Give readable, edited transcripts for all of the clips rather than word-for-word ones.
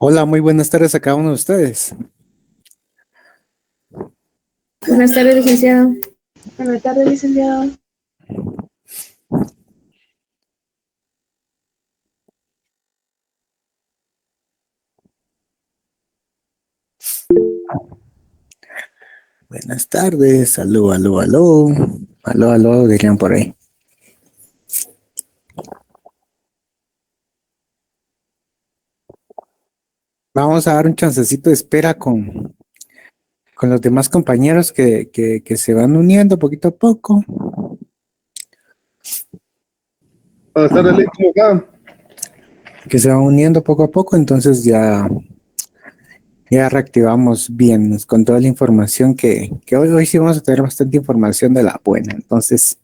Hola, muy buenas tardes a cada uno de ustedes. Buenas tardes, licenciado. Buenas tardes, licenciado. Buenas tardes, aló, aló, aló. Aló, aló, dirían por ahí. Vamos a dar un chancecito de espera con los demás compañeros que se van uniendo poquito a poco. Buenas tardes, Lee, ¿cómo está? Que se van uniendo poco a poco, entonces ya reactivamos bien con toda la información que hoy sí vamos a tener bastante información de la buena. Entonces,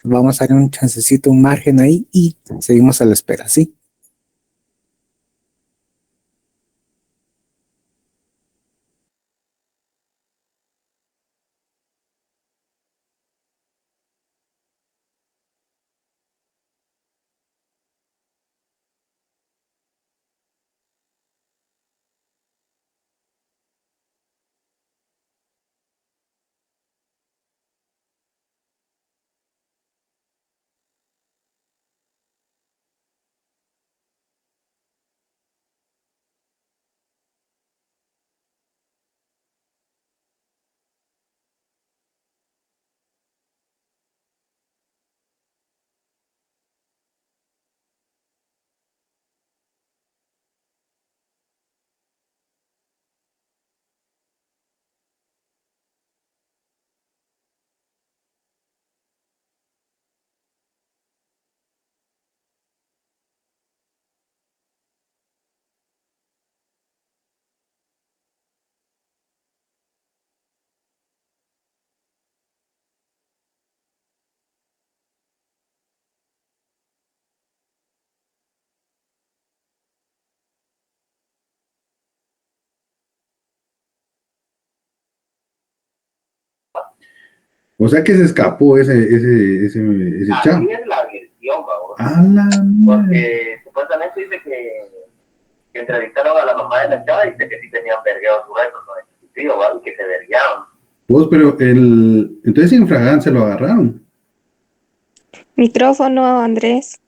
vamos a dar un chancecito, un margen ahí y seguimos a la espera, ¿sí? O sea que se escapó ese chavo. Así es la versión, vamos. A la mierda. Porque supuestamente dice que entrevistaron a la mamá de la chava y dice que sí tenían vergueados sus hijos, ¿no? Sí, o que se verguearon. Vos, pero entonces en fragancia lo agarraron. Micrófono, Andrés.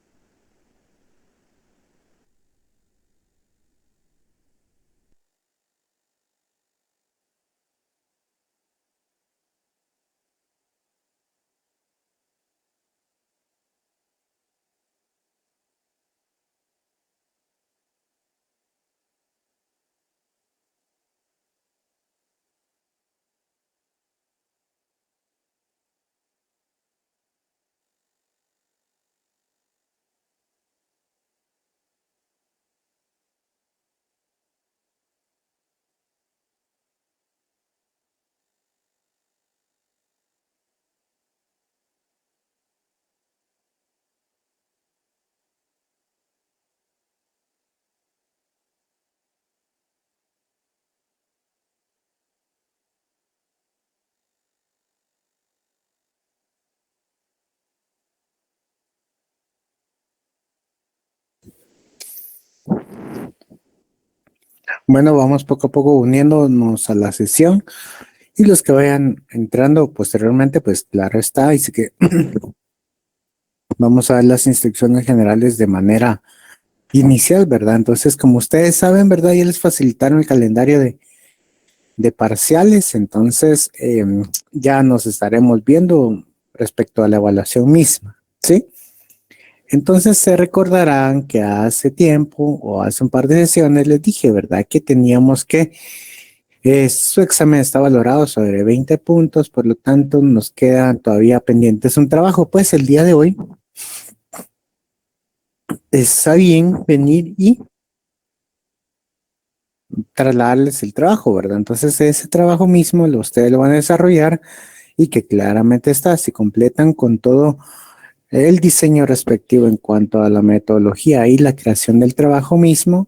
Bueno, vamos poco a poco uniéndonos a la sesión y los que vayan entrando posteriormente, pues claro está, dice que vamos a dar las instrucciones generales de manera inicial, ¿verdad? Entonces, como ustedes saben, ¿verdad? Ya les facilitaron el calendario de parciales, entonces ya nos estaremos viendo respecto a la evaluación misma, ¿sí? Entonces se recordarán que hace tiempo o hace un par de sesiones les dije, ¿verdad? Que teníamos que su examen está valorado sobre 20 puntos, por lo tanto nos quedan todavía pendientes un trabajo. Pues el día de hoy está bien venir y trasladarles el trabajo, ¿verdad? Entonces ese trabajo mismo ustedes lo van a desarrollar y que claramente está, si completan con todo el diseño respectivo en cuanto a la metodología y la creación del trabajo mismo,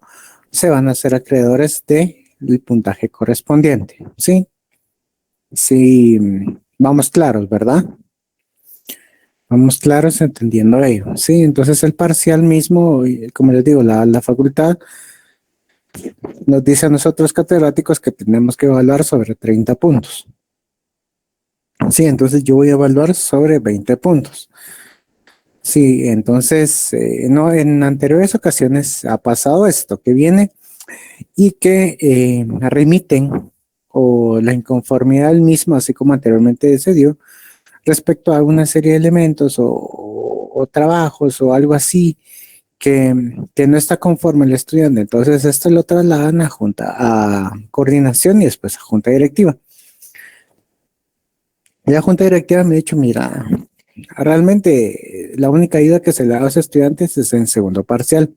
se van a ser acreedores del puntaje correspondiente, ¿sí? Sí, vamos claros, ¿verdad? Vamos claros entendiendo ello, ¿sí? Entonces el parcial mismo, como les digo, la facultad nos dice a nosotros catedráticos que tenemos que evaluar sobre 30 puntos. Sí, entonces yo voy a evaluar sobre 20 puntos. Sí, entonces, no, en anteriores ocasiones ha pasado esto, que viene y que remiten o la inconformidad misma, así como anteriormente se dio, respecto a una serie de elementos o trabajos o algo así que no está conforme el estudiante. Entonces, esto lo trasladan a junta, a coordinación y después a junta directiva. Y la junta directiva me ha dicho, mira, realmente la única ayuda que se le da a los estudiantes es en segundo parcial.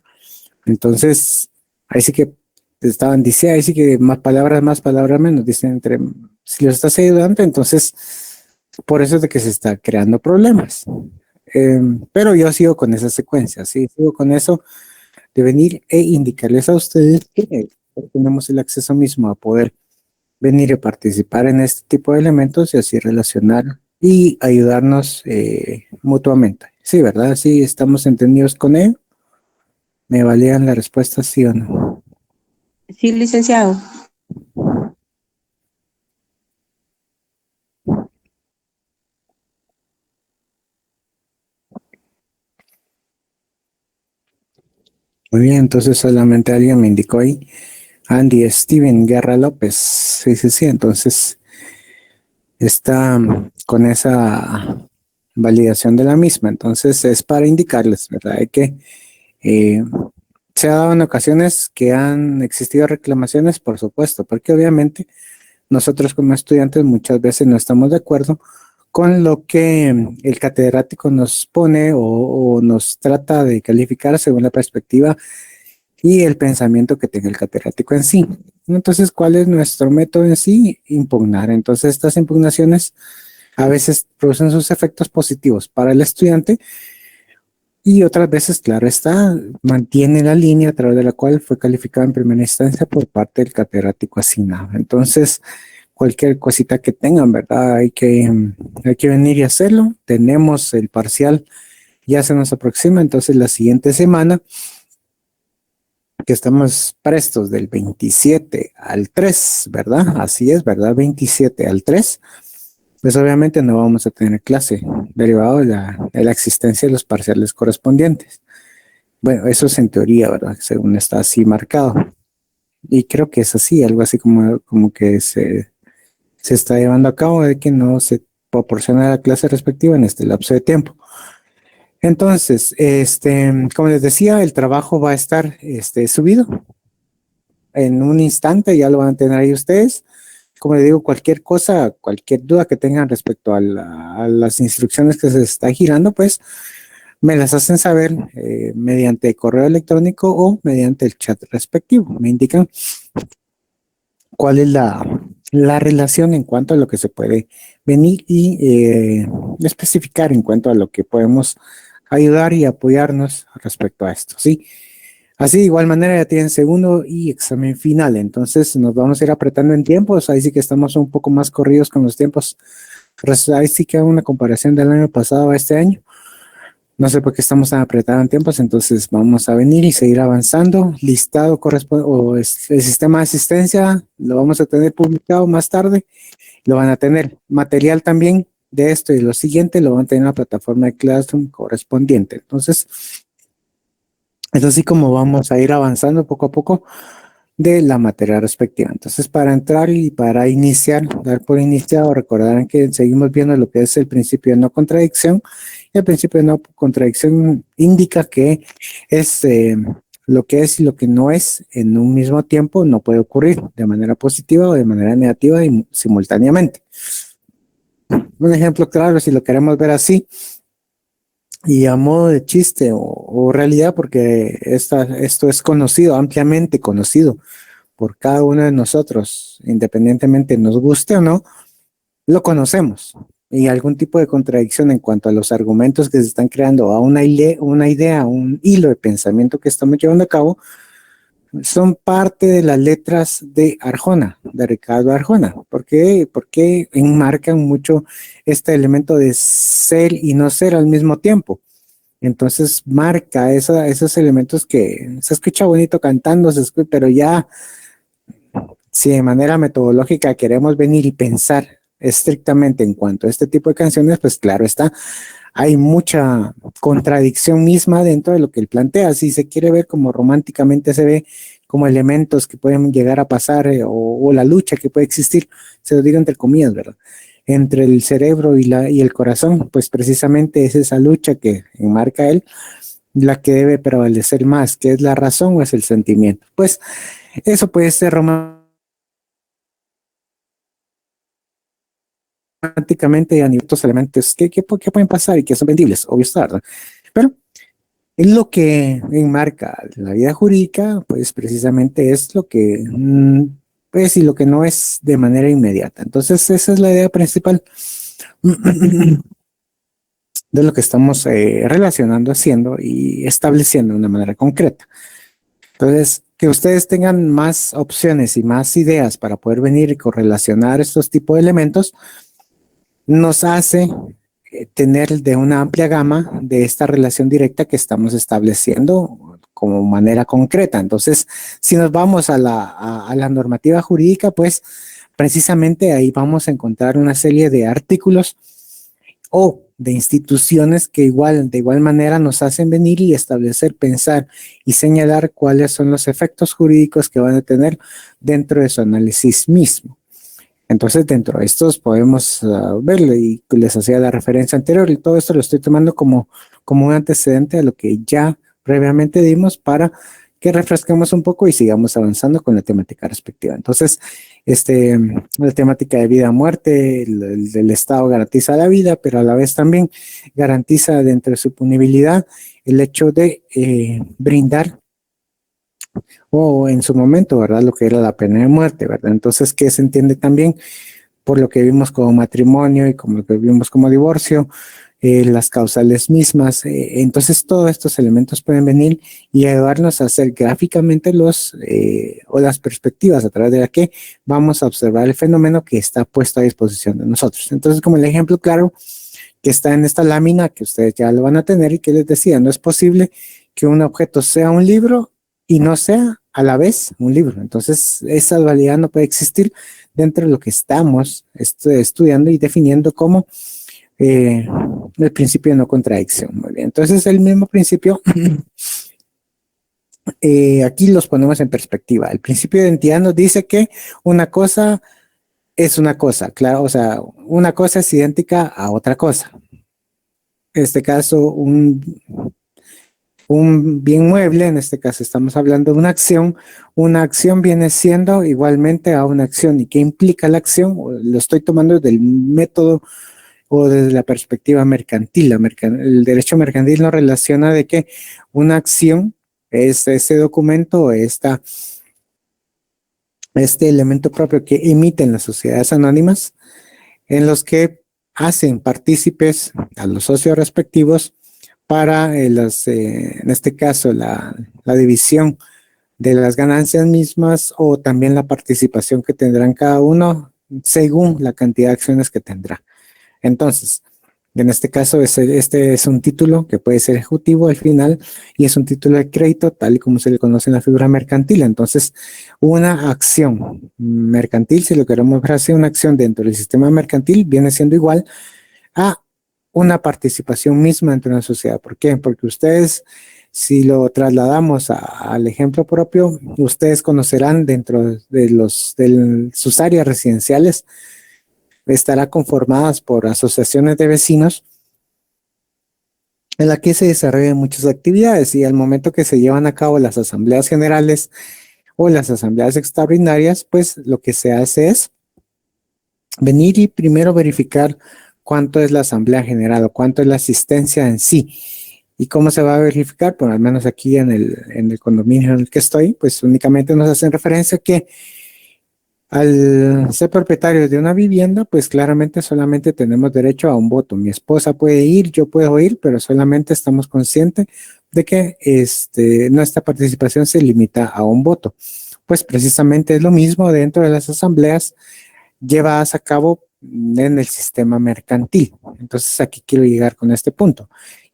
Entonces, ahí sí que estaban diciendo, ahí sí que más palabras menos, dicen entre, si los estás ayudando, entonces, por eso es de que se está creando problemas. Pero yo sigo con esa secuencia, sí, sigo con eso de venir e indicarles a ustedes que tenemos el acceso mismo a poder venir y participar en este tipo de elementos y así relacionar y ayudarnos mutuamente. Sí, ¿verdad? Sí, estamos entendidos con ello. ¿Me valían la respuesta sí o no? Sí, licenciado. Muy bien, entonces solamente alguien me indicó ahí. Andy Steven Guerra López. Sí, sí, sí. Entonces está con esa validación de la misma. Entonces es para indicarles, ¿verdad? Hay que se ha dado en ocasiones que han existido reclamaciones, por supuesto, porque obviamente nosotros como estudiantes muchas veces no estamos de acuerdo con lo que el catedrático nos pone o nos trata de calificar según la perspectiva y el pensamiento que tenga el catedrático en sí. Entonces, ¿cuál es nuestro método en sí? Impugnar. Entonces, estas impugnaciones a veces producen sus efectos positivos para el estudiante y otras veces, claro está, mantiene la línea a través de la cual fue calificado en primera instancia por parte del catedrático asignado. Entonces, cualquier cosita que tengan, ¿verdad? Hay que venir y hacerlo. Tenemos el parcial, ya se nos aproxima, entonces la siguiente semana que estamos prestos del 27 al 3, ¿verdad? Así es, ¿verdad? 27 al 3, pues obviamente no vamos a tener clase derivado de la existencia de los parciales correspondientes. Bueno, eso es en teoría, ¿verdad? Según está así marcado. Y creo que es así, algo así como que se está llevando a cabo de que no se proporciona la clase respectiva en este lapso de tiempo. Entonces, como les decía, el trabajo va a estar subido en un instante, ya lo van a tener ahí ustedes. Como les digo, cualquier cosa, cualquier duda que tengan respecto a las instrucciones que se está girando, pues me las hacen saber mediante correo electrónico o mediante el chat respectivo. Me indican cuál es la relación en cuanto a lo que se puede venir y especificar en cuanto a lo que podemos ayudar y apoyarnos respecto a esto, ¿sí? Así de igual manera ya tienen segundo y examen final, entonces nos vamos a ir apretando en tiempos, ahí sí que estamos un poco más corridos con los tiempos, ahí sí que hago una comparación del año pasado a este año. No sé por qué estamos tan apretados en tiempos, entonces vamos a venir y seguir avanzando. Listado o el sistema de asistencia lo vamos a tener publicado más tarde. Lo van a tener material también de esto y lo siguiente lo van a tener en la plataforma de Classroom correspondiente. Entonces, es así como vamos a ir avanzando poco a poco de la materia respectiva. Entonces, para entrar y para iniciar, dar por iniciado, recordarán que seguimos viendo lo que es el principio de no contradicción. Y el principio de no contradicción indica que es lo que es y lo que no es en un mismo tiempo no puede ocurrir de manera positiva o de manera negativa y simultáneamente. Un ejemplo claro, si lo queremos ver así, y a modo de chiste o realidad, porque esto es conocido, ampliamente conocido por cada uno de nosotros, independientemente nos guste o no, lo conocemos. Y algún tipo de contradicción en cuanto a los argumentos que se están creando, a una idea, un hilo de pensamiento que estamos llevando a cabo, son parte de las letras de Arjona, de Ricardo Arjona. ¿Por qué? Porque enmarcan mucho este elemento de ser y no ser al mismo tiempo. Entonces marca esos elementos que se escucha bonito cantando, pero ya si de manera metodológica queremos venir y pensar estrictamente en cuanto a este tipo de canciones, pues claro está, hay mucha contradicción misma dentro de lo que él plantea. Si se quiere ver como románticamente se ve, como elementos que pueden llegar a pasar o la lucha que puede existir, se lo digo entre comillas, ¿verdad? Entre el cerebro y el corazón, pues precisamente es esa lucha que enmarca él, la que debe prevalecer más, que es la razón o es el sentimiento. Pues eso puede ser románticamente a nivel de otros elementos que pueden pasar y que son vendibles, obvio está, ¿verdad? Pero es lo que enmarca la vida jurídica, pues precisamente es lo que, pues, y lo que no es de manera inmediata. Entonces, esa es la idea principal de lo que estamos relacionando, haciendo y estableciendo de una manera concreta. Entonces, que ustedes tengan más opciones y más ideas para poder venir y correlacionar estos tipos de elementos, nos hace tener de una amplia gama de esta relación directa que estamos estableciendo como manera concreta. Entonces, si nos vamos a la normativa jurídica, pues precisamente ahí vamos a encontrar una serie de artículos o de instituciones que de igual manera nos hacen venir y establecer, pensar y señalar cuáles son los efectos jurídicos que van a tener dentro de su análisis mismo. Entonces, dentro de estos podemos verlo y les hacía la referencia anterior y todo esto lo estoy tomando como un antecedente a lo que ya previamente dimos para que refresquemos un poco y sigamos avanzando con la temática respectiva. Entonces, la temática de vida-muerte, el Estado garantiza la vida, pero a la vez también garantiza dentro de su punibilidad el hecho de brindar o en su momento, ¿verdad? Lo que era la pena de muerte, ¿verdad? Entonces, ¿qué se entiende también por lo que vimos como matrimonio y como lo que vimos como divorcio? Las causales mismas. Entonces, todos estos elementos pueden venir y ayudarnos a hacer gráficamente o las perspectivas a través de la que vamos a observar el fenómeno que está puesto a disposición de nosotros. Entonces, como el ejemplo claro que está en esta lámina, que ustedes ya lo van a tener y que les decía, no es posible que un objeto sea un libro y no sea a la vez un libro. Entonces, esa dualidad no puede existir dentro de lo que estamos estudiando y definiendo como el principio de no contradicción. Muy bien, entonces el mismo principio, aquí los ponemos en perspectiva. El principio de identidad nos dice que una cosa es una cosa, claro, o sea, una cosa es idéntica a otra cosa. En este caso, un bien mueble, en este caso estamos hablando de una acción viene siendo igualmente a una acción. ¿Y qué implica la acción? Lo estoy tomando del método o desde la perspectiva mercantil. El derecho mercantil nos relaciona de que una acción es ese documento, este elemento propio que emiten las sociedades anónimas en los que hacen partícipes a los socios respectivos para en este caso la división de las ganancias mismas o también la participación que tendrán cada uno según la cantidad de acciones que tendrá. Entonces, en este caso, este es un título que puede ser ejecutivo al final y es un título de crédito tal y como se le conoce en la figura mercantil. Entonces, una acción mercantil, si lo queremos ver así, una acción dentro del sistema mercantil viene siendo igual a una participación misma dentro de una sociedad. ¿Por qué? Porque ustedes, si lo trasladamos al ejemplo propio, ustedes conocerán dentro de sus áreas residenciales, estará conformadas por asociaciones de vecinos en la que se desarrollan muchas actividades y al momento que se llevan a cabo las asambleas generales o las asambleas extraordinarias, pues lo que se hace es venir y primero verificar cuánto es la asamblea general o cuánto es la asistencia en sí. ¿Y cómo se va a verificar? Pues al menos aquí en el condominio en el que estoy, pues únicamente nos hacen referencia que al ser propietarios de una vivienda, pues claramente solamente tenemos derecho a un voto. Mi esposa puede ir, yo puedo ir, pero solamente estamos conscientes de que nuestra participación se limita a un voto. Pues precisamente es lo mismo dentro de las asambleas llevadas a cabo en el sistema mercantil. Entonces aquí quiero llegar con este punto.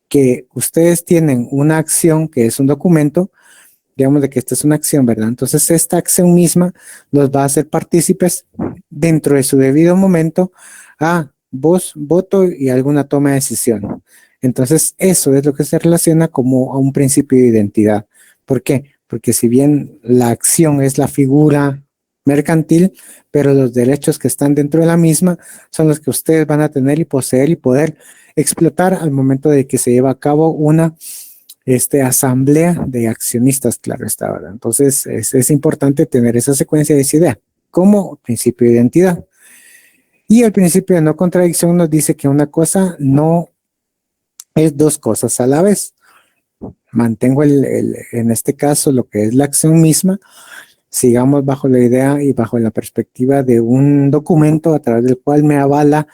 que ustedes tienen una acción que es un documento, digamos de que esta es una acción, ¿verdad? Entonces esta acción misma los va a hacer partícipes dentro de su debido momento a voz, voto y alguna toma de decisión. Entonces eso es lo que se relaciona como a un principio de identidad. ¿Por qué? Porque si bien la acción es la figura mercantil, pero los derechos que están dentro de la misma son los que ustedes van a tener y poseer y poder explotar al momento de que se lleva a cabo una asamblea de accionistas, claro está, ¿verdad? Entonces es importante tener esa secuencia de esa idea como principio de identidad. Y el principio de no contradicción nos dice que una cosa no es dos cosas a la vez. Mantengo en este caso lo que es la acción misma, sigamos bajo la idea y bajo la perspectiva de un documento a través del cual me avala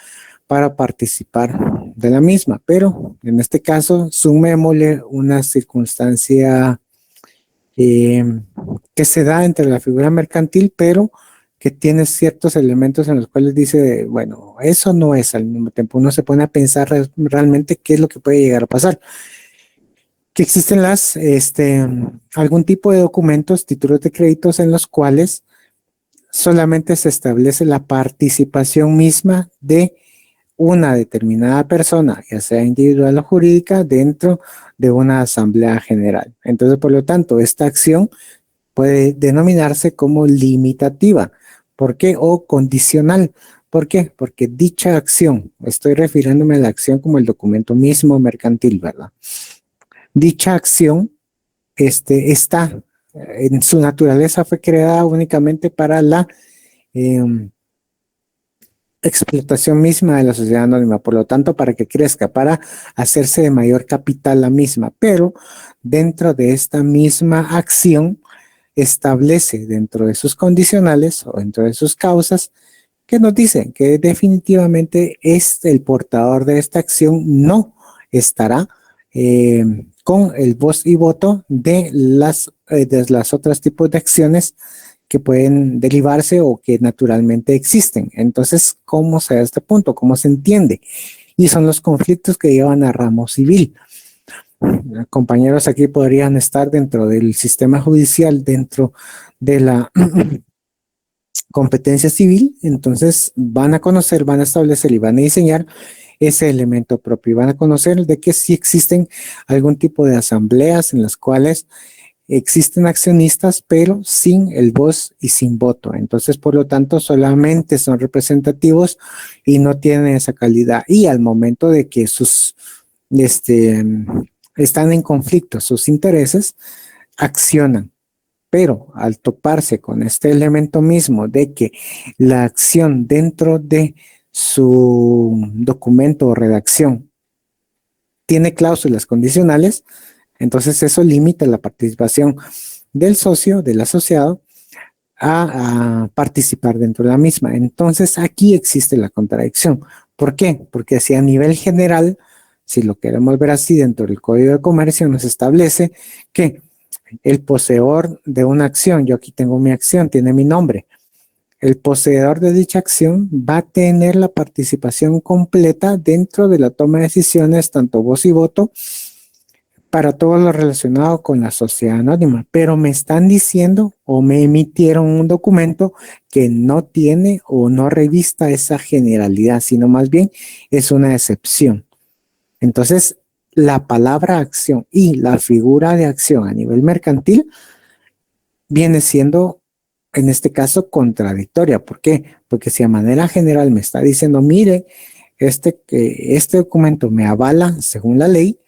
para participar de la misma, pero en este caso sumémosle una circunstancia que se da entre la figura mercantil, pero que tiene ciertos elementos en los cuales dice, bueno, eso no es al mismo tiempo. Uno se pone a pensar realmente qué es lo que puede llegar a pasar. Que existen algún tipo de documentos, títulos de créditos en los cuales solamente se establece la participación misma de una determinada persona, ya sea individual o jurídica, dentro de una asamblea general. Entonces, por lo tanto, esta acción puede denominarse como limitativa. ¿Por qué? O condicional. ¿Por qué? Porque dicha acción, estoy refiriéndome a la acción como el documento mismo mercantil, ¿verdad? Dicha acción está en su naturaleza, fue creada únicamente para la explotación misma de la sociedad anónima, por lo tanto, para que crezca, para hacerse de mayor capital la misma, pero dentro de esta misma acción establece dentro de sus condicionales o dentro de sus causas que nos dicen que definitivamente el portador de esta acción no estará con el voz y voto de las otros tipos de acciones que pueden derivarse o que naturalmente existen. Entonces, ¿cómo se da este punto? ¿Cómo se entiende? Y son los conflictos que llevan a ramo civil. Compañeros aquí podrían estar dentro del sistema judicial, dentro de la competencia civil, entonces van a conocer, van a establecer y van a diseñar ese elemento propio y van a conocer de que sí existen algún tipo de asambleas en las cuales existen accionistas, pero sin el voz y sin voto. Entonces, por lo tanto, solamente son representativos y no tienen esa calidad. Y al momento de que están en conflicto sus intereses, accionan. Pero al toparse con este elemento mismo de que la acción dentro de su documento o redacción tiene cláusulas condicionales, entonces eso limita la participación del socio, del asociado, a participar dentro de la misma. Entonces aquí existe la contradicción. ¿Por qué? Porque si a nivel general, si lo queremos ver así dentro del Código de Comercio, nos establece que el poseedor de una acción, yo aquí tengo mi acción, tiene mi nombre, el poseedor de dicha acción va a tener la participación completa dentro de la toma de decisiones, tanto voz y voto, para todo lo relacionado con la sociedad anónima, pero me están diciendo o me emitieron un documento que no tiene o no revista esa generalidad, sino más bien es una excepción. Entonces, la palabra acción y la figura de acción a nivel mercantil viene siendo, en este caso, contradictoria. ¿Por qué? Porque si a manera general me está diciendo, mire, este documento me avala según la ley,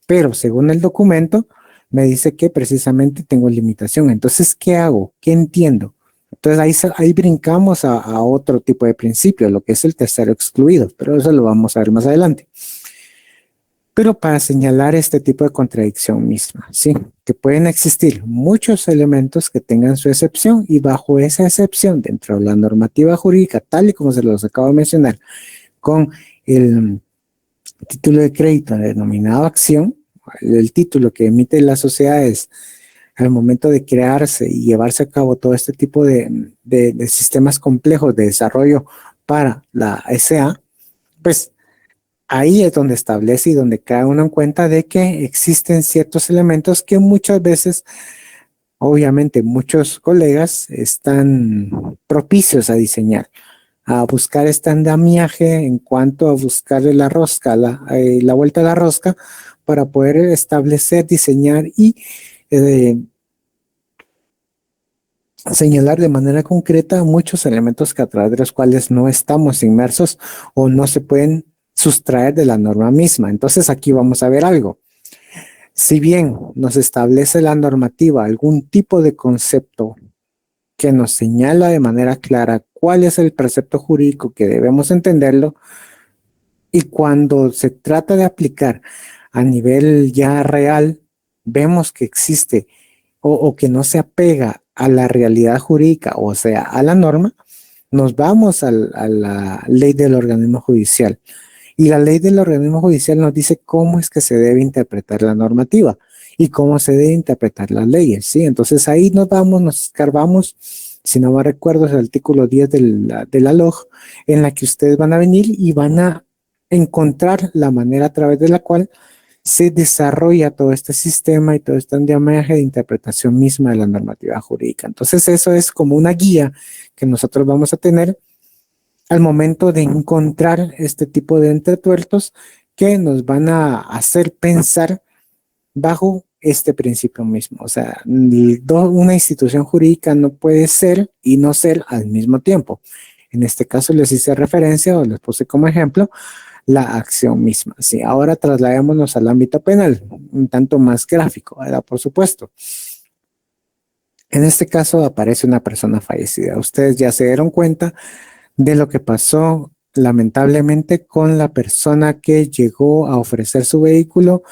pero según el documento me dice que precisamente tengo limitación. Entonces, ¿qué hago? ¿Qué entiendo? Entonces ahí brincamos a otro tipo de principio, lo que es el tercero excluido, pero eso lo vamos a ver más adelante. Pero para señalar este tipo de contradicción misma, ¿sí? Que pueden existir muchos elementos que tengan su excepción y bajo esa excepción dentro de la normativa jurídica, tal y como se los acabo de mencionar, con el título de crédito denominado acción, el título que emite las sociedades al momento de crearse y llevarse a cabo todo este tipo de sistemas complejos de desarrollo para la SA, pues ahí es donde establece y donde cae uno en cuenta de que existen ciertos elementos que muchas veces, obviamente, muchos colegas están propicios a diseñar, a buscar este andamiaje en cuanto a buscarle la rosca, la vuelta a la rosca, para poder establecer, diseñar y señalar de manera concreta muchos elementos que a través de los cuales no estamos inmersos o no se pueden sustraer de la norma misma. Entonces aquí vamos a ver algo. Si bien nos establece la normativa algún tipo de concepto que nos señala de manera clara cuál es el precepto jurídico que debemos entenderlo, y cuando se trata de aplicar a nivel ya real, vemos que existe o que no se apega a la realidad jurídica, o sea, a la norma, nos vamos a la ley del organismo judicial. Y la ley del organismo judicial nos dice cómo es que se debe interpretar la normativa y cómo se debe interpretar las leyes, ¿sí? Entonces ahí nos escarbamos, si no me recuerdo, es el artículo 10 de la LOG, en la que ustedes van a venir y van a encontrar la manera a través de la cual se desarrolla todo este sistema y todo este andamiaje de interpretación misma de la normativa jurídica. Entonces eso es como una guía que nosotros vamos a tener al momento de encontrar este tipo de entretuertos que nos van a hacer pensar bajo este principio mismo. O sea, una institución jurídica no puede ser y no ser al mismo tiempo. En este caso les hice referencia o les puse como ejemplo la acción misma. Sí, ahora trasladémonos al ámbito penal, un tanto más gráfico, ¿verdad? Por supuesto. En este caso aparece una persona fallecida. Ustedes ya se dieron cuenta de lo que pasó lamentablemente con la persona que llegó a ofrecer su vehículo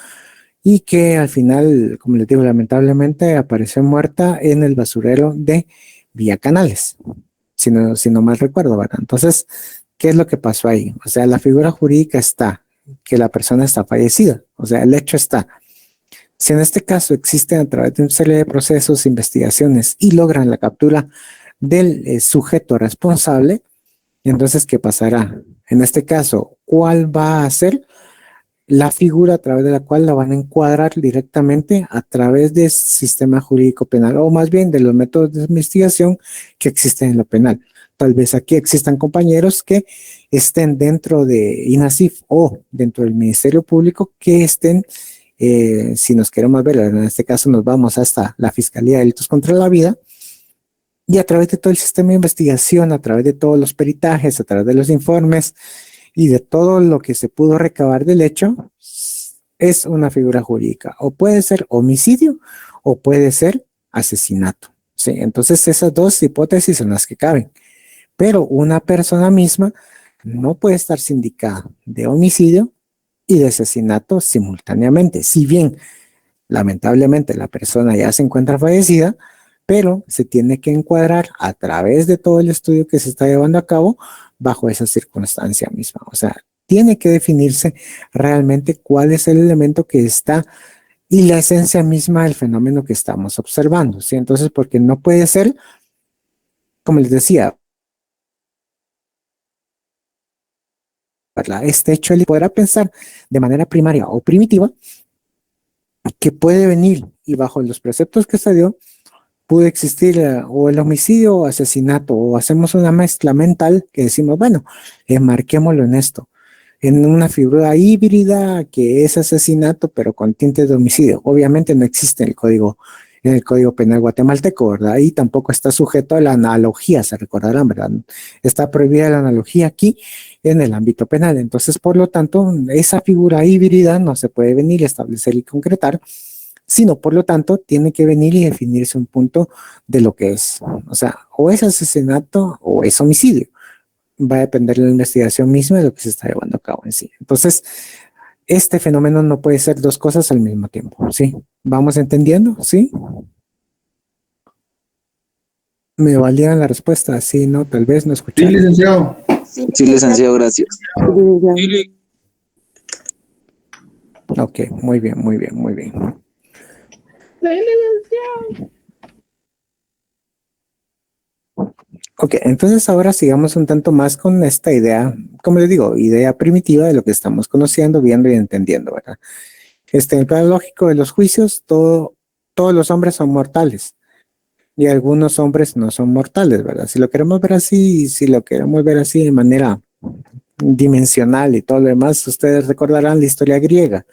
y que al final, como les digo, lamentablemente apareció muerta en el basurero de Vía Canales, si no mal recuerdo, ¿verdad? Entonces, ¿qué es lo que pasó ahí? O sea, la figura jurídica está, que la persona está fallecida, o sea, el hecho está. Si en este caso existen a través de una serie de procesos, investigaciones y logran la captura del sujeto responsable, entonces, ¿qué pasará? En este caso, ¿cuál va a ser la figura a través de la cual la van a encuadrar directamente a través del sistema jurídico penal, o más bien de los métodos de investigación que existen en lo penal? Tal vez aquí existan compañeros que estén dentro de INASIF o dentro del Ministerio Público que estén, si nos queremos ver, en este caso nos vamos hasta la Fiscalía de Delitos contra la Vida, y a través de todo el sistema de investigación, a través de todos los peritajes, a través de los informes y de todo lo que se pudo recabar del hecho, es una figura jurídica. O puede ser homicidio o puede ser asesinato. ¿Sí? Entonces esas dos hipótesis son las que caben. Pero una persona misma no puede estar sindicada de homicidio y de asesinato simultáneamente. Si bien, lamentablemente, la persona ya se encuentra fallecida, pero se tiene que encuadrar a través de todo el estudio que se está llevando a cabo bajo esa circunstancia misma. O sea, tiene que definirse realmente cuál es el elemento que está y la esencia misma del fenómeno que estamos observando, ¿sí? Entonces, porque no puede ser, como les decía, este hecho él podrá pensar de manera primaria o primitiva que puede venir y bajo los preceptos que se dio, puede existir o el homicidio o asesinato, o hacemos una mezcla mental que decimos, bueno, marquémoslo en esto, en una figura híbrida que es asesinato, pero con tintes de homicidio. Obviamente no existe en el Código Penal guatemalteco, ¿verdad? Y tampoco está sujeto a la analogía, se recordarán, ¿verdad? Está prohibida la analogía aquí en el ámbito penal. Entonces, por lo tanto, esa figura híbrida no se puede venir a establecer y concretar, sino por lo tanto tiene que venir y definirse un punto de lo que es. O sea, o es asesinato o es homicidio. Va a depender de la investigación misma de lo que se está llevando a cabo en sí. Entonces, este fenómeno no puede ser dos cosas al mismo tiempo, ¿sí? ¿Vamos entendiendo? ¿Sí? ¿Me valían la respuesta? Sí, no, tal vez no Sí, escucharon. licenciado. Sí, licenciado, gracias. Ok, muy bien, muy bien, muy bien. Ok, entonces ahora sigamos un tanto más con esta idea, como les digo, idea primitiva de lo que estamos conociendo, viendo y entendiendo, ¿verdad? En el plano lógico de los juicios, todos los hombres son mortales y algunos hombres no son mortales, ¿verdad? Si lo queremos ver así, si lo queremos ver así de manera dimensional y todo lo demás, ustedes recordarán la historia griega.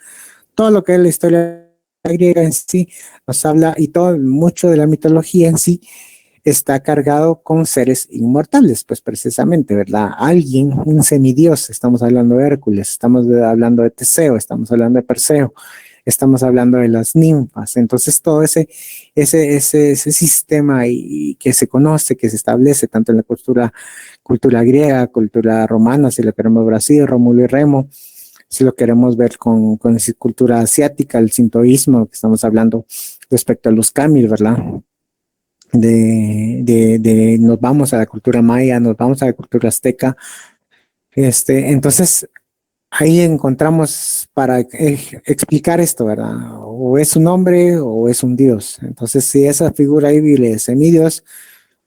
Todo lo que es la historia griega en sí nos habla y mucho de la mitología en sí está cargado con seres inmortales, pues precisamente, ¿verdad? Alguien, un semidios, estamos hablando de Hércules, estamos hablando de Teseo, estamos hablando de Perseo, estamos hablando de las ninfas, entonces todo ese sistema y que se conoce, que se establece tanto en la cultura griega, cultura romana, si lo queremos ver así, Rómulo y Remo, si lo queremos ver con cultura asiática, el sintoísmo, que estamos hablando respecto a los kami, ¿verdad? Nos vamos a la cultura maya, nos vamos a la cultura azteca. Entonces, ahí encontramos para explicar esto, ¿verdad? O es un hombre o es un dios. Entonces, si esa figura ahí de semidios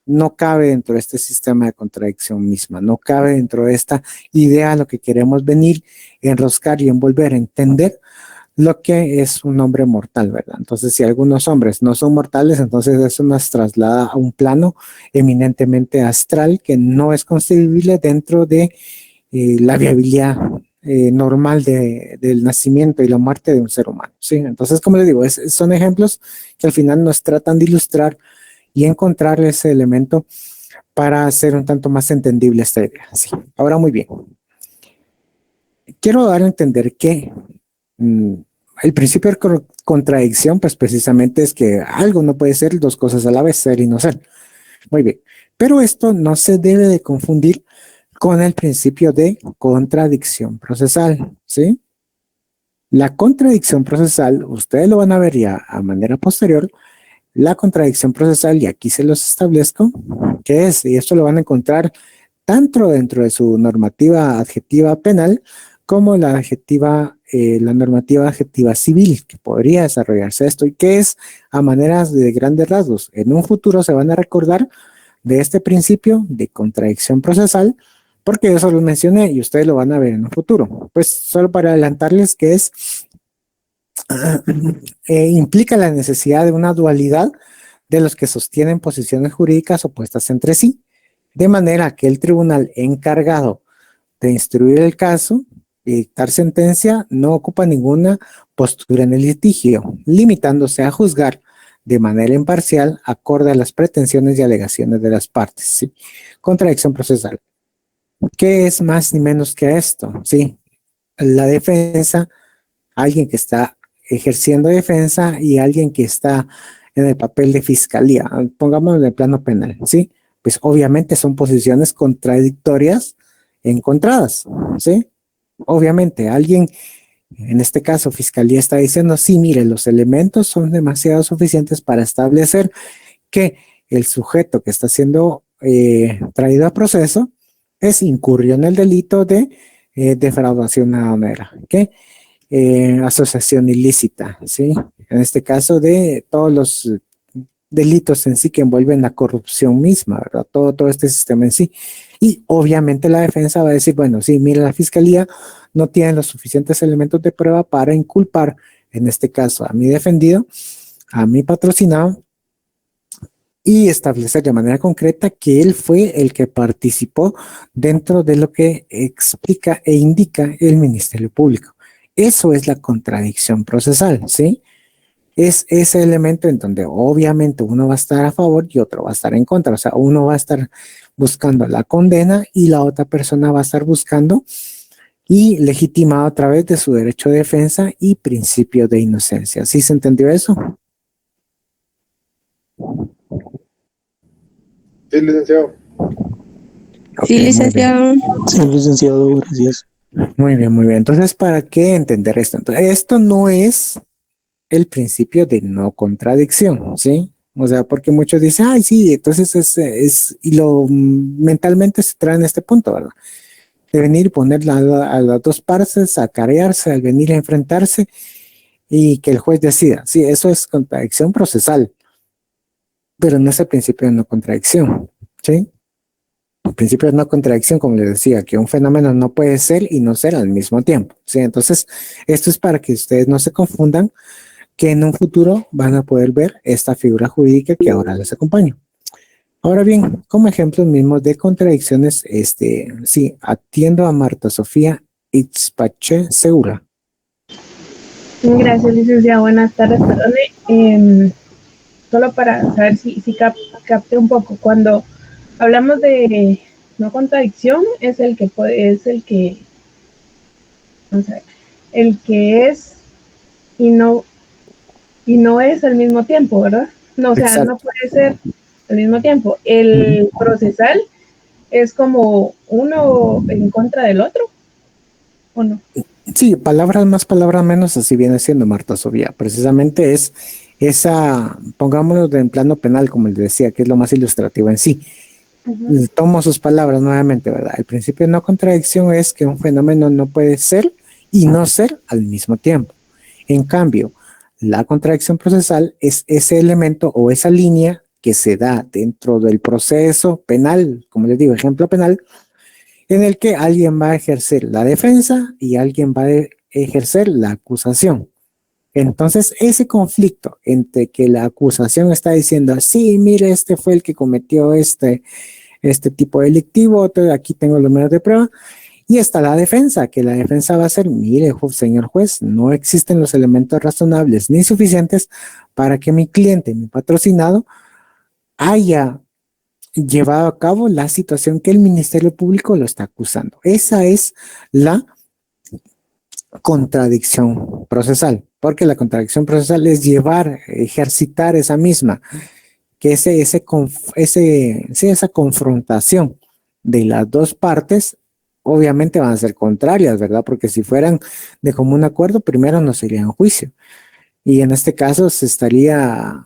no cabe dentro de este sistema de contradicción misma, no cabe dentro de esta idea a lo que queremos venir, enroscar y envolver, entender lo que es un hombre mortal, ¿verdad? Entonces, si algunos hombres no son mortales, entonces eso nos traslada a un plano eminentemente astral que no es concebible dentro de la viabilidad normal del nacimiento y la muerte de un ser humano, ¿sí? Entonces, como les digo, son ejemplos que al final nos tratan de ilustrar y encontrar ese elemento para hacer un tanto más entendible esta idea, ¿sí? Ahora, muy bien. Quiero dar a entender que el principio de contradicción, pues precisamente es que algo no puede ser dos cosas a la vez, ser y no ser. Muy bien. Pero esto no se debe de confundir con el principio de contradicción procesal, ¿sí? La contradicción procesal, ustedes lo van a ver ya a manera posterior, la contradicción procesal, y aquí se los establezco, que es, y esto lo van a encontrar tanto dentro de su normativa adjetiva penal, como la normativa adjetiva civil, que podría desarrollarse esto, y que es a maneras de grandes rasgos. En un futuro se van a recordar de este principio de contradicción procesal, porque eso lo mencioné y ustedes lo van a ver en un futuro. Pues solo para adelantarles que implica la necesidad de una dualidad de los que sostienen posiciones jurídicas opuestas entre sí, de manera que el tribunal encargado de instruir el caso y dictar sentencia no ocupa ninguna postura en el litigio, limitándose a juzgar de manera imparcial acorde a las pretensiones y alegaciones de las partes, ¿sí? Contradicción procesal. ¿Qué es más ni menos que esto? Sí, la defensa, alguien que está ejerciendo defensa y alguien que está en el papel de fiscalía, pongámoslo en el plano penal, ¿sí? Pues obviamente son posiciones contradictorias encontradas, ¿sí? Obviamente alguien, en este caso fiscalía, está diciendo, sí, mire, los elementos son demasiado suficientes para establecer que el sujeto que está siendo traído a proceso incurrió en el delito de defraudación aduanera, ¿ok? Asociación ilícita, ¿sí? En este caso de todos los delitos en sí que envuelven la corrupción misma, ¿verdad? Todo este sistema en sí. Y obviamente la defensa va a decir, bueno, sí, mira, la fiscalía no tiene los suficientes elementos de prueba para inculpar, en este caso, a mi defendido, a mi patrocinado, y establecer de manera concreta que él fue el que participó dentro de lo que explica e indica el Ministerio Público. Eso es la contradicción procesal, ¿sí? Es ese elemento en donde obviamente uno va a estar a favor y otro va a estar en contra. O sea, uno va a estar buscando la condena y la otra persona va a estar buscando y legitimado a través de su derecho de defensa y principio de inocencia. ¿Sí se entendió eso? Sí, licenciado. Sí, licenciado. Sí, licenciado, gracias. Muy bien, muy bien. Entonces, ¿para qué entender esto? Entonces, esto no es el principio de no contradicción, ¿sí? O sea, porque muchos dicen, ay, sí, entonces y lo mentalmente se trae en este punto, ¿verdad? De venir y poner a las dos partes a carearse, al venir a enfrentarse y que el juez decida. Sí, eso es contradicción procesal, pero no es el principio de no contradicción, ¿sí? principio de no contradicción, como les decía, que un fenómeno no puede ser y no ser al mismo tiempo, ¿sí? Entonces, esto es para que ustedes no se confundan, que en un futuro van a poder ver esta figura jurídica que ahora les acompaño. Ahora bien, como ejemplos mismos de contradicciones, sí, atiendo a Marta Sofía Itzpache Segura. Gracias, licenciado. Buenas tardes. Perdone, solo para saber si capté un poco. Cuando hablamos de no contradicción, es el que vamos a ver, el que es y no es al mismo tiempo, ¿verdad? No, o sea, Exacto. no puede ser al mismo tiempo. El procesal es como uno en contra del otro, ¿o no? Sí, palabras más, palabras menos, así viene siendo Marta Sofía. Precisamente es esa, pongámoslo en plano penal, como les decía, que es lo más ilustrativo en sí. Tomo sus palabras nuevamente, ¿verdad? El principio de no contradicción es que un fenómeno no puede ser y no ser al mismo tiempo. En cambio, la contradicción procesal es ese elemento o esa línea que se da dentro del proceso penal, como les digo, ejemplo penal, en el que alguien va a ejercer la defensa y alguien va a ejercer la acusación. Entonces, ese conflicto entre que la acusación está diciendo, sí, mire, este fue el que cometió este tipo delictivo, aquí tengo los medios de prueba, y está la defensa, que la defensa va a ser, mire, señor juez, no existen los elementos razonables ni suficientes para que mi cliente, mi patrocinado, haya llevado a cabo la situación que el Ministerio Público lo está acusando. Esa es la contradicción procesal, porque la contradicción procesal es llevar, ejercitar esa misma, que esa confrontación de las dos partes, obviamente van a ser contrarias, ¿verdad? Porque si fueran de común acuerdo, primero no serían juicio. Y en este caso se estaría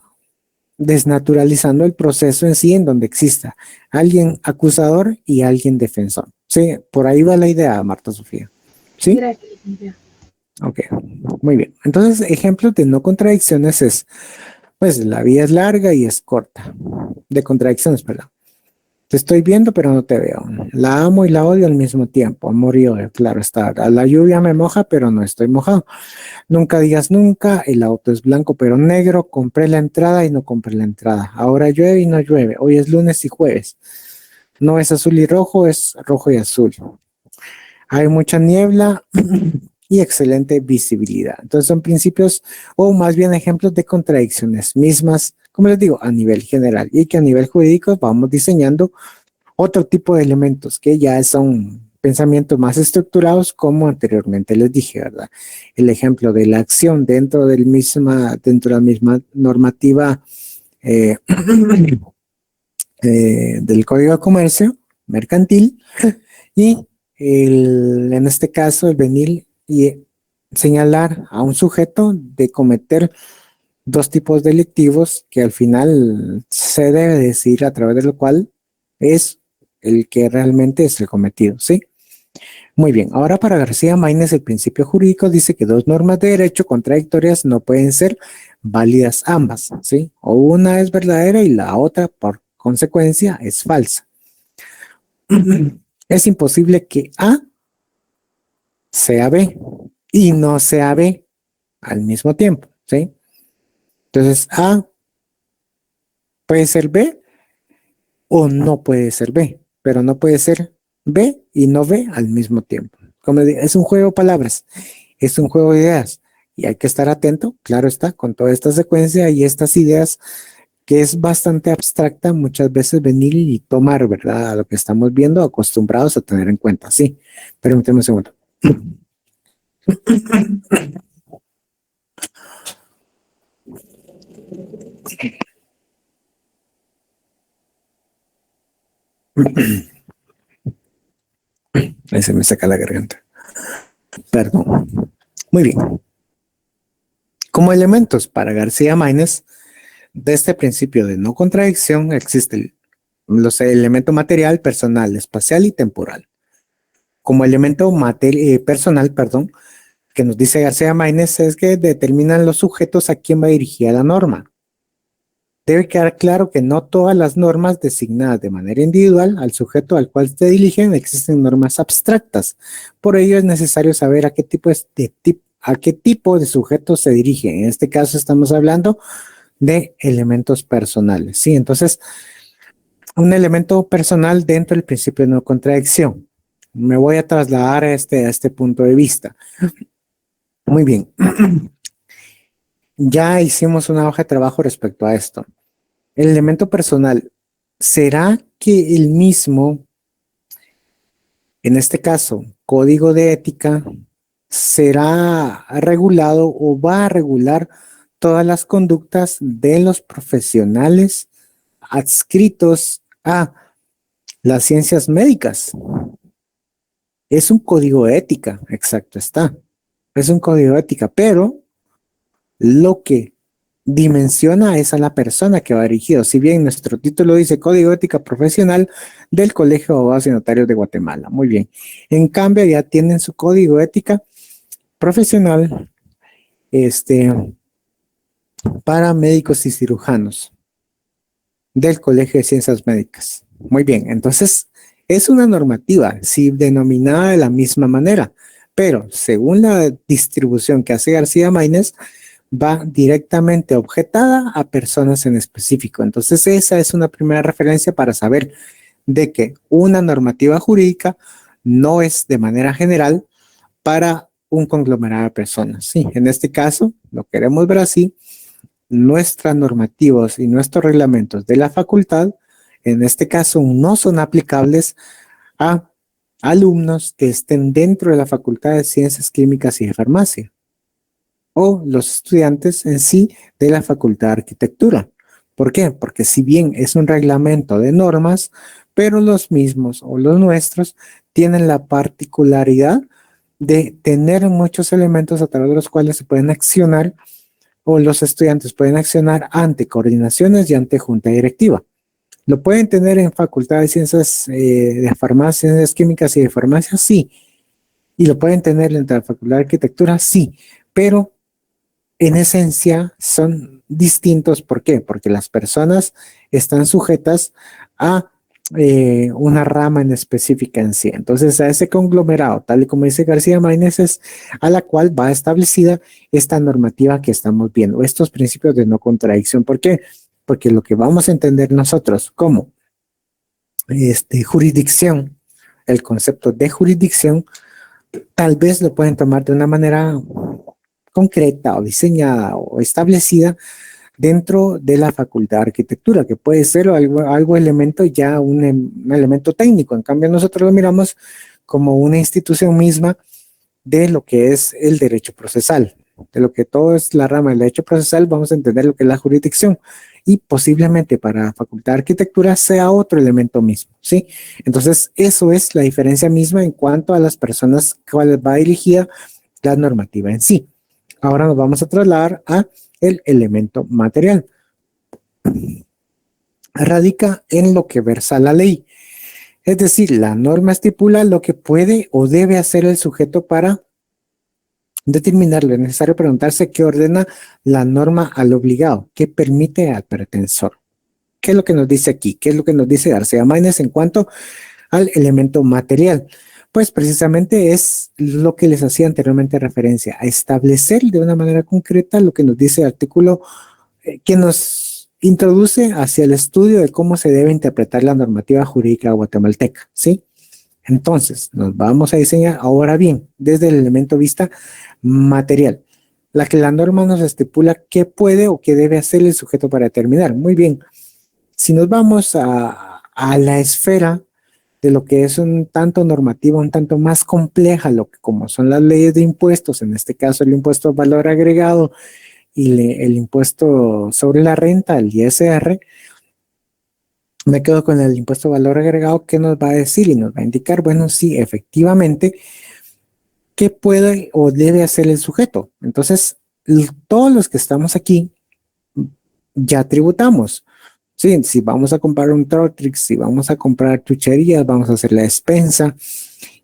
desnaturalizando el proceso en sí, en donde exista alguien acusador y alguien defensor. Sí, por ahí va la idea, Marta Sofía. ¿Sí? Gracias, licenciado. Ok, muy bien. Entonces, ejemplos de no contradicciones es, pues, la vida es larga y es corta. De contradicciones, perdón. Te estoy viendo, pero no te veo. La amo y la odio al mismo tiempo. Amor y odio, claro está. La lluvia me moja, pero no estoy mojado. Nunca digas nunca. El auto es blanco, pero negro. Compré la entrada y no compré la entrada. Ahora llueve y no llueve. Hoy es lunes y jueves. No es azul y rojo, es rojo y azul. Hay mucha niebla y excelente visibilidad. Entonces son principios o más bien ejemplos de contradicciones mismas, como les digo, a nivel general, y que a nivel jurídico vamos diseñando otro tipo de elementos que ya son pensamientos más estructurados, como anteriormente les dije, ¿verdad? El ejemplo de la acción dentro de la misma normativa del Código de Comercio mercantil, y en este caso el venir y señalar a un sujeto de cometer dos tipos delictivos que al final se debe decir a través de lo cual es el que realmente es el cometido, ¿sí? Muy bien, ahora para García Maínez el principio jurídico dice que dos normas de derecho contradictorias no pueden ser válidas ambas, ¿sí? O una es verdadera y la otra por consecuencia es falsa. Es imposible que A sea B y no sea B al mismo tiempo, ¿sí? Entonces A puede ser B o no puede ser B, pero no puede ser B y no B al mismo tiempo. Como digo, es un juego de palabras, es un juego de ideas y hay que estar atento, claro está, con toda esta secuencia y estas ideas que es bastante abstracta, muchas veces venir y tomar, ¿verdad? A lo que estamos viendo, acostumbrados a tener en cuenta, sí. Permíteme un segundo. Ahí se me saca la garganta. Perdón. Muy bien. Como elementos para García Maínez, de este principio de no contradicción existe los elementos material, personal, espacial y temporal. Como elemento personal, perdón, que nos dice García Maínez es que determinan los sujetos a quién va dirigida la norma. debe quedar claro que no todas las normas designadas de manera individual al sujeto al cual se dirigen existen normas abstractas. Por ello es necesario saber a qué tipo de sujeto se dirige. En este caso estamos hablando de elementos personales. Sí, entonces un elemento personal dentro del principio de no contradicción. Me voy a trasladar a este punto de vista. Muy bien. Ya hicimos una hoja de trabajo respecto a esto. El elemento personal, ¿será que el mismo, en este caso, código de ética, será regulado o va a regular todas las conductas de los profesionales adscritos a las ciencias médicas? Es un código de ética, exacto está. Es un código de ética, pero lo que dimensiona es a la persona que va dirigido. Si bien nuestro título dice Código de Ética Profesional del Colegio de Abogados y Notarios de Guatemala. Muy bien. En cambio, ya tienen su código de ética profesional para médicos y cirujanos del Colegio de Ciencias Médicas. Muy bien. Entonces, es una normativa, sí, denominada de la misma manera, pero según la distribución que hace García Maínez, va directamente objetada a personas en específico. Entonces, esa es una primera referencia para saber de que una normativa jurídica no es de manera general para un conglomerado de personas. Sí, en este caso, lo queremos ver así, nuestras normativas y nuestros reglamentos de la facultad, en este caso, no son aplicables a alumnos que estén dentro de la Facultad de Ciencias Químicas y de Farmacia, o los estudiantes en sí de la Facultad de Arquitectura. ¿Por qué? Porque si bien es un reglamento de normas, pero los mismos o los nuestros tienen la particularidad de tener muchos elementos a través de los cuales se pueden accionar o los estudiantes pueden accionar ante coordinaciones y ante junta directiva. ¿Lo pueden tener en Facultad de Ciencias de Farmacia, Ciencias Químicas y de Farmacia? Sí. ¿Y lo pueden tener en la Facultad de Arquitectura? Sí. Pero en esencia son distintos. ¿Por qué? Porque las personas están sujetas a una rama en específica en sí. Entonces, a ese conglomerado, tal y como dice García Maínez, es a la cual va establecida esta normativa que estamos viendo, estos principios de no contradicción. ¿Por qué? Porque lo que vamos a entender nosotros como jurisdicción, el concepto de jurisdicción, tal vez lo pueden tomar de una manera concreta o diseñada o establecida dentro de la Facultad de Arquitectura, que puede ser algo elemento ya un elemento técnico. En cambio, nosotros lo miramos como una institución misma de lo que es el derecho procesal, de lo que todo es la rama del derecho procesal. Vamos a entender lo que es la jurisdicción y posiblemente para la Facultad de Arquitectura sea otro elemento mismo, ¿sí? Entonces, eso es la diferencia misma en cuanto a las personas cuales va dirigida la normativa en sí. Ahora nos vamos a trasladar a el elemento material. Radica en lo que versa la ley. Es decir, la norma estipula lo que puede o debe hacer el sujeto para determinarlo. Es necesario preguntarse qué ordena la norma al obligado, qué permite al pretensor. ¿Qué es lo que nos dice aquí? ¿Qué es lo que nos dice García Maínez en cuanto al elemento material? Pues precisamente es lo que les hacía anteriormente referencia, a establecer de una manera concreta lo que nos dice el artículo que nos introduce hacia el estudio de cómo se debe interpretar la normativa jurídica guatemalteca, ¿sí? Entonces, nos vamos a diseñar ahora bien, desde el elemento vista material, la que la norma nos estipula qué puede o qué debe hacer el sujeto para determinar. Muy bien, si nos vamos a la esfera de lo que es un tanto normativa, un tanto más compleja, lo que como son las leyes de impuestos, en este caso el impuesto al valor agregado y el impuesto sobre la renta, el ISR, me quedo con el impuesto al valor agregado. ¿Qué nos va a decir? Y nos va a indicar, bueno, sí, efectivamente, qué puede o debe hacer el sujeto. Entonces, todos los que estamos aquí ya tributamos. Sí, si vamos a comprar un Trotrix, si vamos a comprar chucherías, vamos a hacer la despensa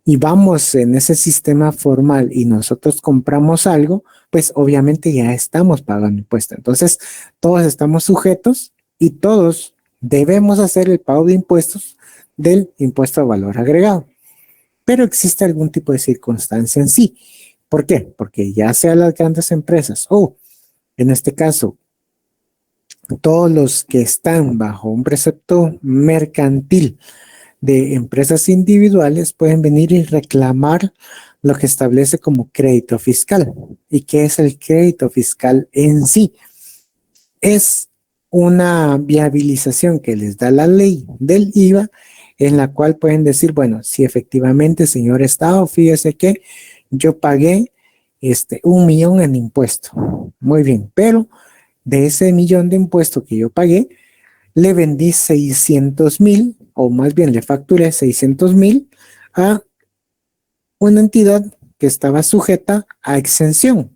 y vamos en ese sistema formal y nosotros compramos algo, pues obviamente ya estamos pagando impuestos. Entonces, todos estamos sujetos y todos debemos hacer el pago de impuestos del impuesto a valor agregado. Pero existe algún tipo de circunstancia en sí. ¿Por qué? Porque ya sea las grandes empresas o, en este caso, todos los que están bajo un precepto mercantil de empresas individuales pueden venir y reclamar lo que establece como crédito fiscal. ¿Y qué es el crédito fiscal en sí? Es una viabilización que les da la ley del IVA, en la cual pueden decir, bueno, si efectivamente, señor Estado, fíjese que yo pagué 1 millón en impuesto. Muy bien, pero de ese millón de impuesto que yo pagué, le vendí 600,000, o más bien le facturé 600,000 a una entidad que estaba sujeta a exención.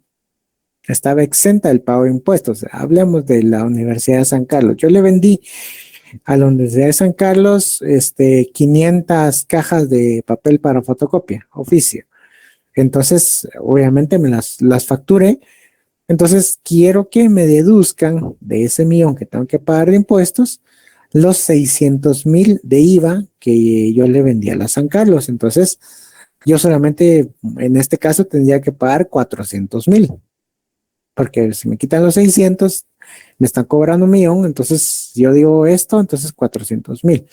Estaba exenta del pago de impuestos. Hablemos de la Universidad de San Carlos. Yo le vendí a la Universidad de San Carlos 500 cajas de papel para fotocopia, oficio. Entonces, obviamente me las facturé. Entonces, quiero que me deduzcan de ese millón que tengo que pagar de impuestos los 600,000 de IVA que yo le vendí a la San Carlos. Entonces, yo solamente, en este caso, tendría que pagar 400,000. Porque si me quitan los 600, me están cobrando 1 millón, entonces yo digo esto, entonces 400,000.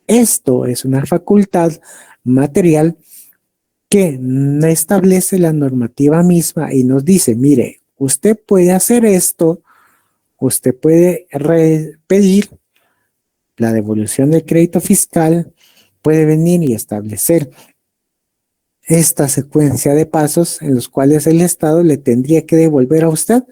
Esto es una facultad material que no establece la normativa misma y nos dice, mire, usted puede hacer esto, usted puede pedir la devolución del crédito fiscal, puede venir y establecer esta secuencia de pasos en los cuales el Estado le tendría que devolver a usted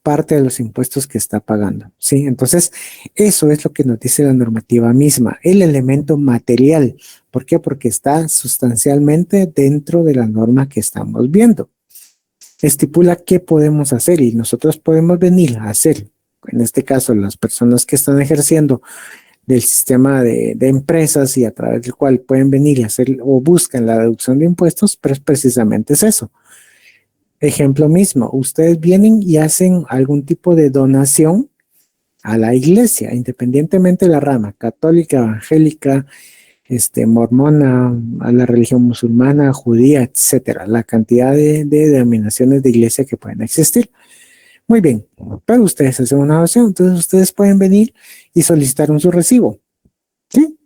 parte de los impuestos que está pagando, ¿sí? Entonces, eso es lo que nos dice la normativa misma, el elemento material. ¿Por qué? Porque está sustancialmente dentro de la norma que estamos viendo. Estipula qué podemos hacer y nosotros podemos venir a hacer, en este caso, las personas que están ejerciendo del sistema de empresas y a través del cual pueden venir y hacer o buscan la deducción de impuestos, pero precisamente es eso. Ejemplo mismo, ustedes vienen y hacen algún tipo de donación a la iglesia, independientemente de la rama, católica, evangélica, mormona, a la religión musulmana, judía, etcétera, la cantidad de denominaciones de iglesia que pueden existir. Muy bien, pero ustedes hacen una donación, entonces ustedes pueden venir y solicitar su recibo, ¿sí?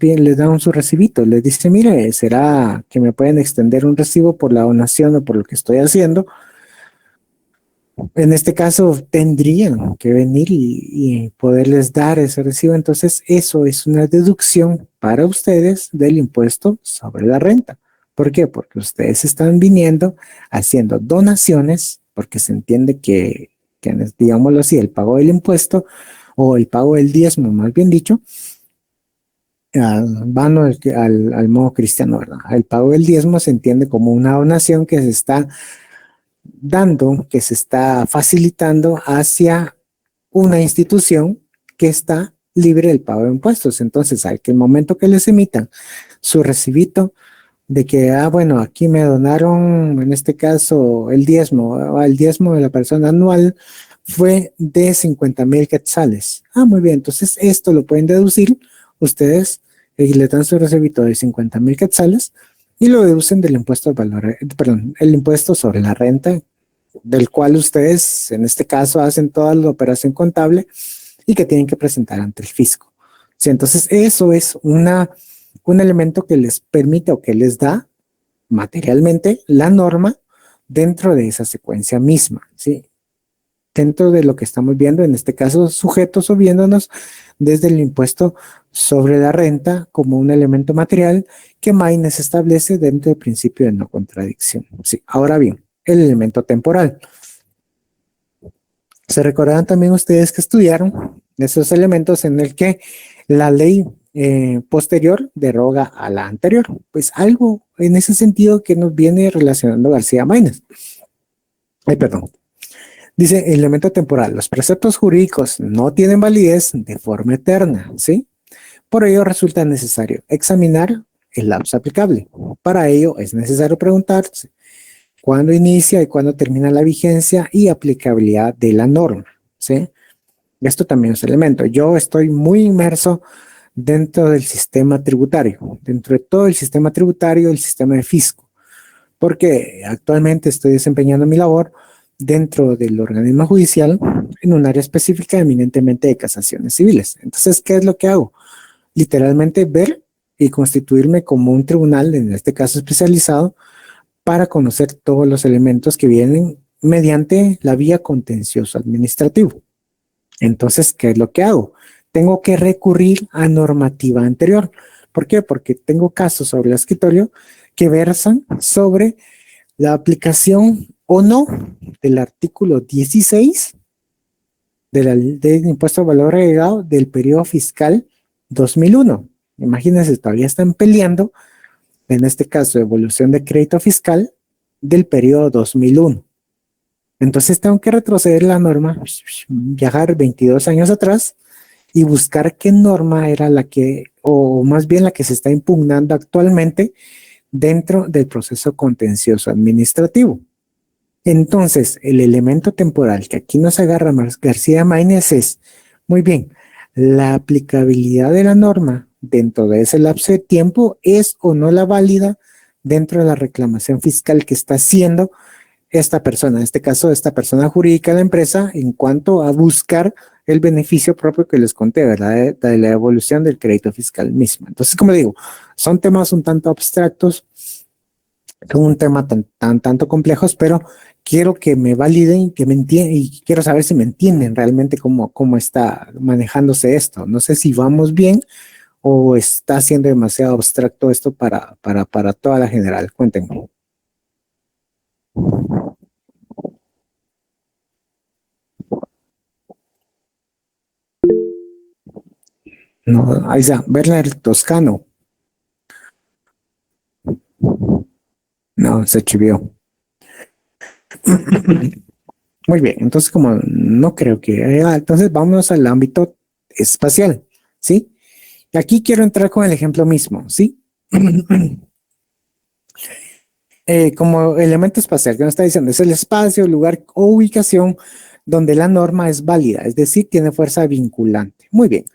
Les dan su recibito, les dice, mire, ¿será que me pueden extender un recibo por la donación o por lo que estoy haciendo? En este caso, tendrían que venir y poderles dar ese recibo, entonces eso es una deducción para ustedes del impuesto sobre la renta. ¿Por qué? Porque ustedes están viniendo haciendo donaciones, porque se entiende que digámoslo así, el pago del impuesto o el pago del diezmo, más bien dicho, van al modo cristiano, ¿verdad? El pago del diezmo se entiende como una donación que se está dando, que se está facilitando hacia una institución que está libre del pago de impuestos. Entonces, al que el momento que les emitan su recibito de que, bueno, aquí me donaron, en este caso, el diezmo de la persona anual fue de 50,000 quetzales. Muy bien, entonces esto lo pueden deducir ustedes y le dan su recibito de 50,000 quetzales y lo deducen del impuesto al valor, el impuesto sobre la renta, del cual ustedes, en este caso, hacen toda la operación contable y que tienen que presentar ante el fisco. Sí, entonces, eso es un elemento que les permite o que les da materialmente la norma dentro de esa secuencia misma, ¿sí? Dentro de lo que estamos viendo, en este caso, sujetos o viéndonos desde el impuesto sobre la renta como un elemento material que Maynes establece dentro del principio de no contradicción. Sí, ahora bien, el elemento temporal. Se recordarán también ustedes que estudiaron esos elementos en el que la ley posterior deroga a la anterior. Pues algo en ese sentido que nos viene relacionando García Maynes. Perdón. Dice, elemento temporal, los preceptos jurídicos no tienen validez de forma eterna, ¿sí? Por ello resulta necesario examinar el lapso aplicable. Para ello es necesario preguntarse cuándo inicia y cuándo termina la vigencia y aplicabilidad de la norma, ¿sí? Esto también es elemento. Yo estoy muy inmerso dentro del sistema tributario, dentro de todo el sistema tributario, el sistema de fisco, porque actualmente estoy desempeñando mi labor dentro del organismo judicial en un área específica eminentemente de casaciones civiles. Entonces, ¿qué es lo que hago? Literalmente ver y constituirme como un tribunal, en este caso especializado, para conocer todos los elementos que vienen mediante la vía contencioso administrativo. Entonces, ¿qué es lo que hago? Tengo que recurrir a normativa anterior. ¿Por qué? Porque tengo casos sobre el escritorio que versan sobre la aplicación o no del artículo 16 del impuesto al valor agregado del periodo fiscal 2001. Imagínense, todavía están peleando, en este caso, evolución de crédito fiscal del periodo 2001. Entonces tengo que retroceder la norma, viajar 22 años atrás y buscar qué norma era la que, o más bien la que se está impugnando actualmente dentro del proceso contencioso administrativo. Entonces, el elemento temporal que aquí nos agarra García Maínez es, muy bien, la aplicabilidad de la norma dentro de ese lapso de tiempo es o no la válida dentro de la reclamación fiscal que está haciendo esta persona, en este caso, esta persona jurídica de la empresa, en cuanto a buscar el beneficio propio que les conté, ¿verdad? De la evolución del crédito fiscal mismo. Entonces, como digo, son temas un tanto abstractos, son un tema tanto complejos, pero quiero que me validen, que me entiendan, y quiero saber si me entienden realmente cómo está manejándose esto. No sé si vamos bien o está siendo demasiado abstracto esto para toda la general. Cuéntenme. No, ahí está, Werner Toscano. No, se chivió. Muy bien, entonces como no creo que... entonces vámonos al ámbito espacial, ¿sí? Y aquí quiero entrar con el ejemplo mismo, ¿sí? Como elemento espacial, que nos está diciendo, es el espacio, lugar o ubicación donde la norma es válida, es decir, tiene fuerza vinculante. Muy bien.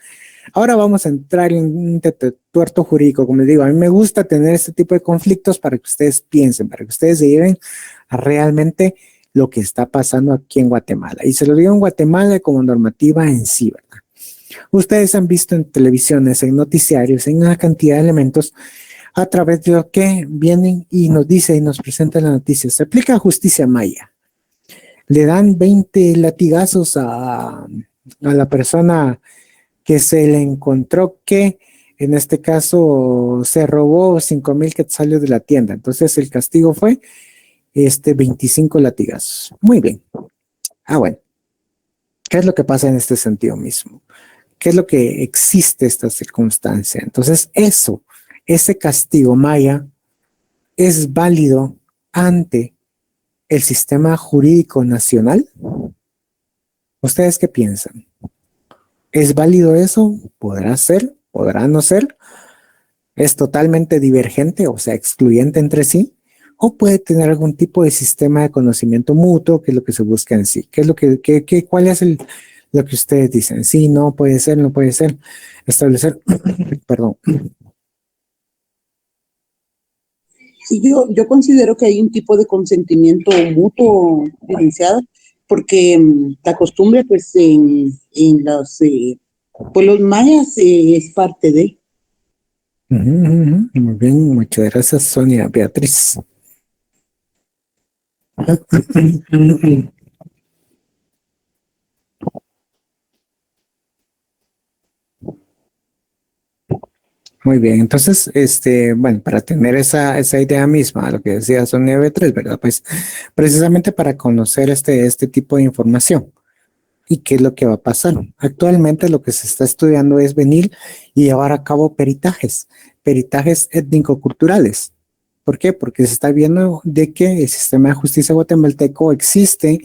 Ahora vamos a entrar en un tuerto jurídico. Como les digo, a mí me gusta tener este tipo de conflictos para que ustedes piensen, para que ustedes se lleven a realmente lo que está pasando aquí en Guatemala. Y se lo digo en Guatemala como normativa en sí, ¿verdad? Ustedes han visto en televisiones, en noticiarios, en una cantidad de elementos a través de lo que vienen y nos dice y nos presenta la noticia. Se aplica justicia maya. Le dan 20 latigazos a la persona que se le encontró que en este caso se robó 5,000 quetzales de la tienda. Entonces el castigo fue 25 latigazos. Muy bien. Bueno. ¿Qué es lo que pasa en este sentido mismo? ¿Qué es lo que existe esta circunstancia? Entonces ese castigo maya es válido ante el sistema jurídico nacional. ¿Ustedes qué piensan? ¿Es válido eso? ¿Podrá ser? ¿Podrá no ser? ¿Es totalmente divergente, o sea, excluyente entre sí? ¿O puede tener algún tipo de sistema de conocimiento mutuo, que es lo que se busca en sí? ¿Qué es lo cuál es lo que ustedes dicen? Sí, no puede ser, no puede ser. Establecer, perdón. Sí, yo considero que hay un tipo de consentimiento mutuo, licenciada, porque la costumbre, pues, en los pueblos mayas es parte de. Muy bien, muchas gracias, Sonia Beatriz. Muy bien, entonces, bueno, para tener esa idea misma, lo que decía Sonia Beatriz, ¿verdad? Pues precisamente para conocer este tipo de información y qué es lo que va a pasar. Actualmente lo que se está estudiando es venir y llevar a cabo peritajes étnico-culturales. ¿Por qué? Porque se está viendo de que el sistema de justicia guatemalteco existe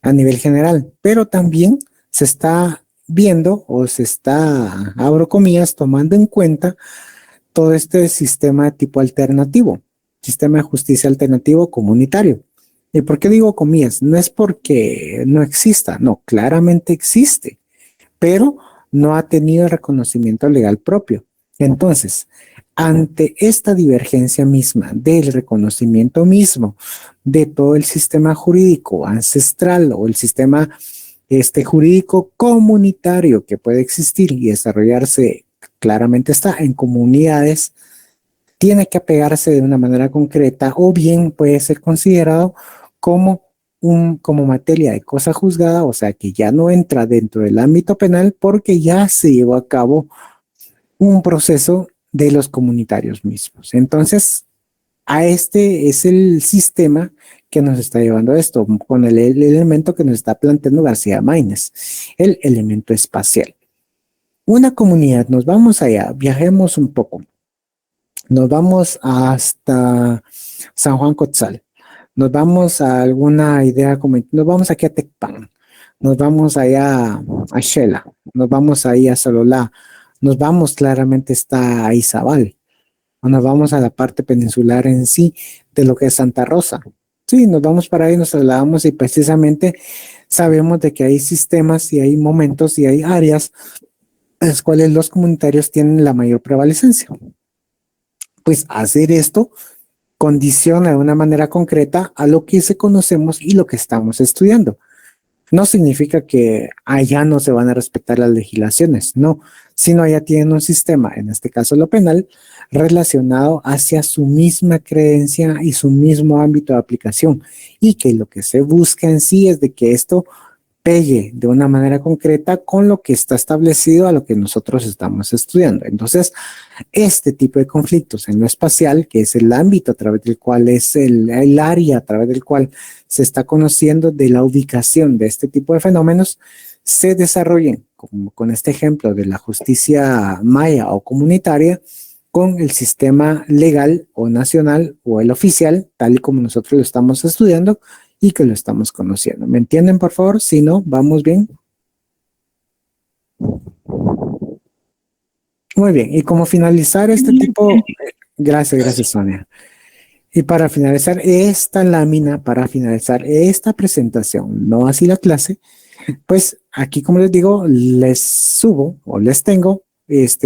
a nivel general, pero también se está viendo o se está, abro comillas, tomando en cuenta todo este sistema de tipo alternativo, sistema de justicia alternativo comunitario. ¿Y por qué digo comillas? No es porque no exista, no, claramente existe. pero no ha tenido reconocimiento legal propio. Entonces, ante esta divergencia misma del reconocimiento mismo de todo el sistema jurídico ancestral o el sistema jurídico comunitario que puede existir y desarrollarse, claramente está en comunidades, tiene que apegarse de una manera concreta o bien puede ser considerado como como materia de cosa juzgada, o sea que ya no entra dentro del ámbito penal porque ya se llevó a cabo un proceso de los comunitarios mismos. Entonces, a este es el sistema que nos está llevando a esto, con el elemento que nos está planteando García Maínez, el elemento espacial. Una comunidad, nos vamos allá, viajemos un poco, nos vamos hasta San Juan Cotzal, nos vamos a alguna idea, como nos vamos aquí a Tecpan, nos vamos allá a Xela, nos vamos ahí a Sololá, nos vamos claramente hasta a Izabal, o nos vamos a la parte peninsular en sí de lo que es Santa Rosa. Sí, nos vamos para ahí, nos trasladamos y precisamente sabemos de que hay sistemas y hay momentos y hay áreas en las cuales los comunitarios tienen la mayor prevalecencia. Pues hacer esto condiciona de una manera concreta a lo que se conocemos y lo que estamos estudiando. No significa que allá no se van a respetar las legislaciones, no, sino allá tienen un sistema, en este caso lo penal, relacionado hacia su misma creencia y su mismo ámbito de aplicación, y que lo que se busca en sí es de que esto pegue de una manera concreta con lo que está establecido a lo que nosotros estamos estudiando. Entonces, este tipo de conflictos en lo espacial, que es el ámbito a través del cual es el área a través del cual se está conociendo de la ubicación de este tipo de fenómenos, se desarrollen, como con este ejemplo de la justicia maya o comunitaria, con el sistema legal o nacional o el oficial, tal y como nosotros lo estamos estudiando y que lo estamos conociendo. ¿Me entienden, por favor? Si no, ¿vamos bien? Muy bien, y como finalizar este tipo, gracias Sonia. Y para finalizar esta lámina, para finalizar esta presentación, no así la clase, pues aquí como les digo, les subo o les tengo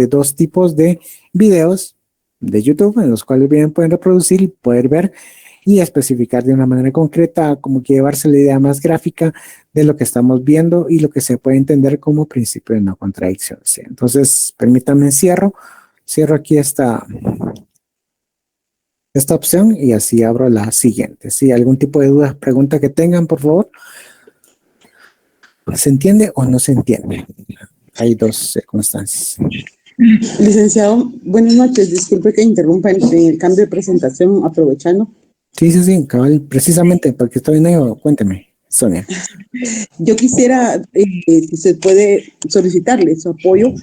dos tipos de videos de YouTube en los cuales bien pueden reproducir y poder ver y especificar de una manera concreta, como que llevarse la idea más gráfica de lo que estamos viendo y lo que se puede entender como principio de no contradicción. ¿Sí? Entonces, permítanme cierro aquí esta opción y así abro la siguiente. Si algún tipo de duda, pregunta que tengan, por favor. ¿Se entiende o no se entiende? Hay dos circunstancias. Licenciado, buenas noches. Disculpe que interrumpa en el cambio de presentación, aprovechando. Sí, cabal, precisamente, porque estoy en ello, cuénteme, Sonia. Yo quisiera, si usted puede solicitarle su apoyo,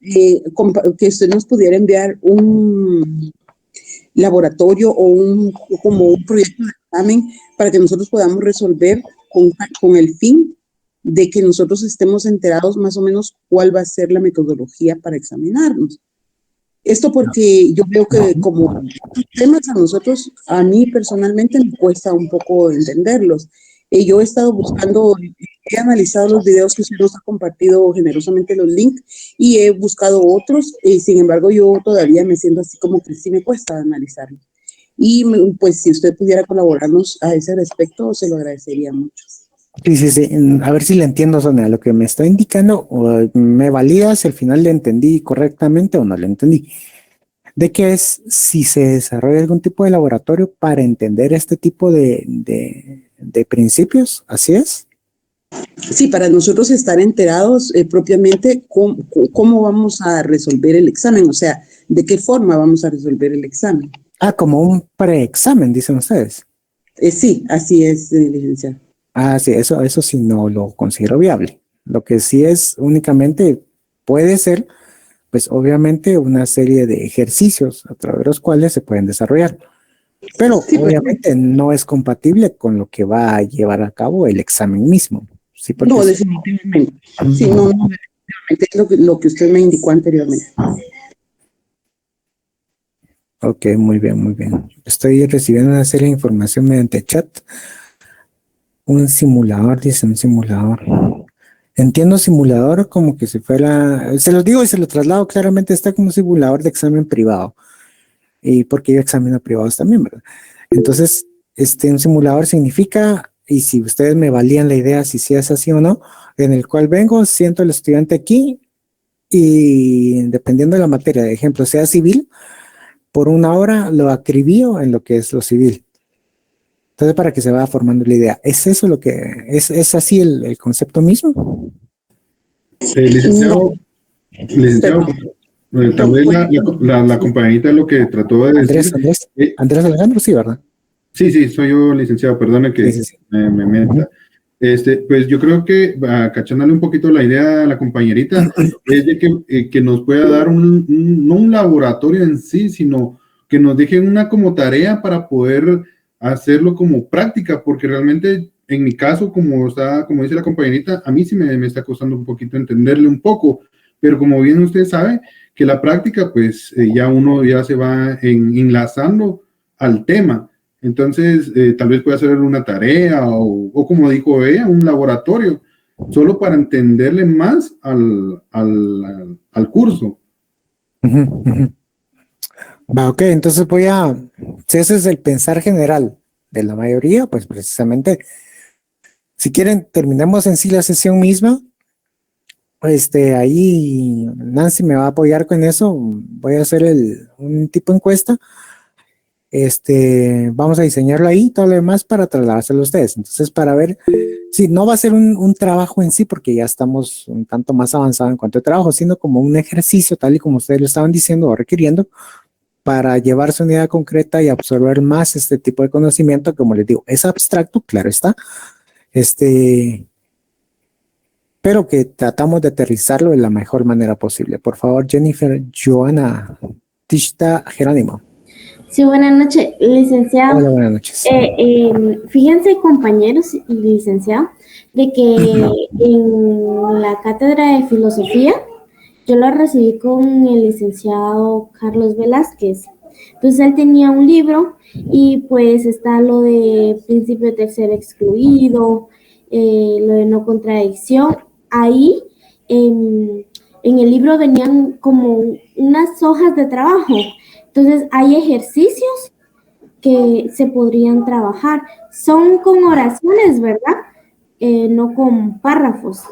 que usted nos pudiera enviar un laboratorio o como un proyecto de examen para que nosotros podamos resolver con el fin de que nosotros estemos enterados más o menos cuál va a ser la metodología para examinarnos. Esto porque yo veo que como temas a mí personalmente me cuesta un poco entenderlos. Yo he estado buscando, he analizado los videos que usted nos ha compartido generosamente los links y he buscado otros, sin embargo yo todavía me siento así como que sí me cuesta analizarlos. Y pues si usted pudiera colaborarnos a ese respecto, se lo agradecería mucho. Sí. A ver si le entiendo, Sonia, lo que me está indicando, o me valida si al final le entendí correctamente o no le entendí. De que es si se desarrolla algún tipo de laboratorio para entender este tipo de principios, ¿así es? Sí, para nosotros estar enterados propiamente cómo vamos a resolver el examen, o sea, de qué forma vamos a resolver el examen. Ah, como un preexamen, dicen ustedes. Sí, así es, licenciado. Ah, sí, eso sí no lo considero viable. Lo que sí es únicamente puede ser, pues obviamente una serie de ejercicios a través de los cuales se pueden desarrollar. Pero sí, obviamente no es compatible con lo que va a llevar a cabo el examen mismo. Sí, no, definitivamente. Sí, no, definitivamente es lo que usted me indicó anteriormente. Ok, muy bien. Estoy recibiendo una serie de información mediante chat. Un simulador, dice un simulador. Entiendo simulador como que si fuera, se los digo y se lo traslado claramente, está como un simulador de examen privado. Y porque yo examino privados también, ¿verdad? Entonces, un simulador significa, y si ustedes me valían la idea si es así o no, en el cual vengo, siento al estudiante aquí y dependiendo de la materia, de ejemplo, sea civil, por una hora lo acribío en lo que es lo civil. Entonces, para que se vaya formando la idea, ¿es eso lo que es así el concepto mismo? Licenciado, licenciado, tal vez la compañerita lo que trató de decir. Andrés Alejandro, sí, ¿verdad? Sí, soy yo, licenciado, perdone que Sí. me meta. Pues yo creo que, cachándole un poquito la idea a la compañerita, es de que nos pueda dar no un laboratorio en sí, sino que nos dejen una como tarea para poder hacerlo como práctica, porque realmente en mi caso, como dice la compañerita, a mí sí me está costando un poquito entenderle un poco, pero como bien usted sabe, que la práctica, pues ya uno ya se va enlazando al tema. Entonces, tal vez pueda hacer una tarea o como dijo ella, un laboratorio, solo para entenderle más al curso. Va, ok, entonces si ese es el pensar general de la mayoría, pues precisamente, si quieren, terminemos en sí la sesión misma. Ahí Nancy me va a apoyar con eso. Voy a hacer un tipo de encuesta. Vamos a diseñarlo ahí, todo lo demás para trasladárselo a ustedes. Entonces, para ver si no va a ser un trabajo en sí, porque ya estamos un tanto más avanzados en cuanto a trabajo, sino como un ejercicio, tal y como ustedes lo estaban diciendo o requiriendo, para llevarse una idea concreta y absorber más este tipo de conocimiento. Como les digo, es abstracto, claro está, pero que tratamos de aterrizarlo de la mejor manera posible. Por favor, Jennifer, Joana, Tishta, Jerónimo. Sí, buenas noches, licenciado. Hola, buenas noches. Fíjense, compañeros y licenciado, de que en la cátedra de filosofía yo la recibí con el licenciado Carlos Velázquez. Entonces él tenía un libro y pues está lo de principio de ser excluido, lo de no contradicción. Ahí en el libro venían como unas hojas de trabajo. Entonces hay ejercicios que se podrían trabajar. Son con oraciones, ¿verdad? No con párrafos.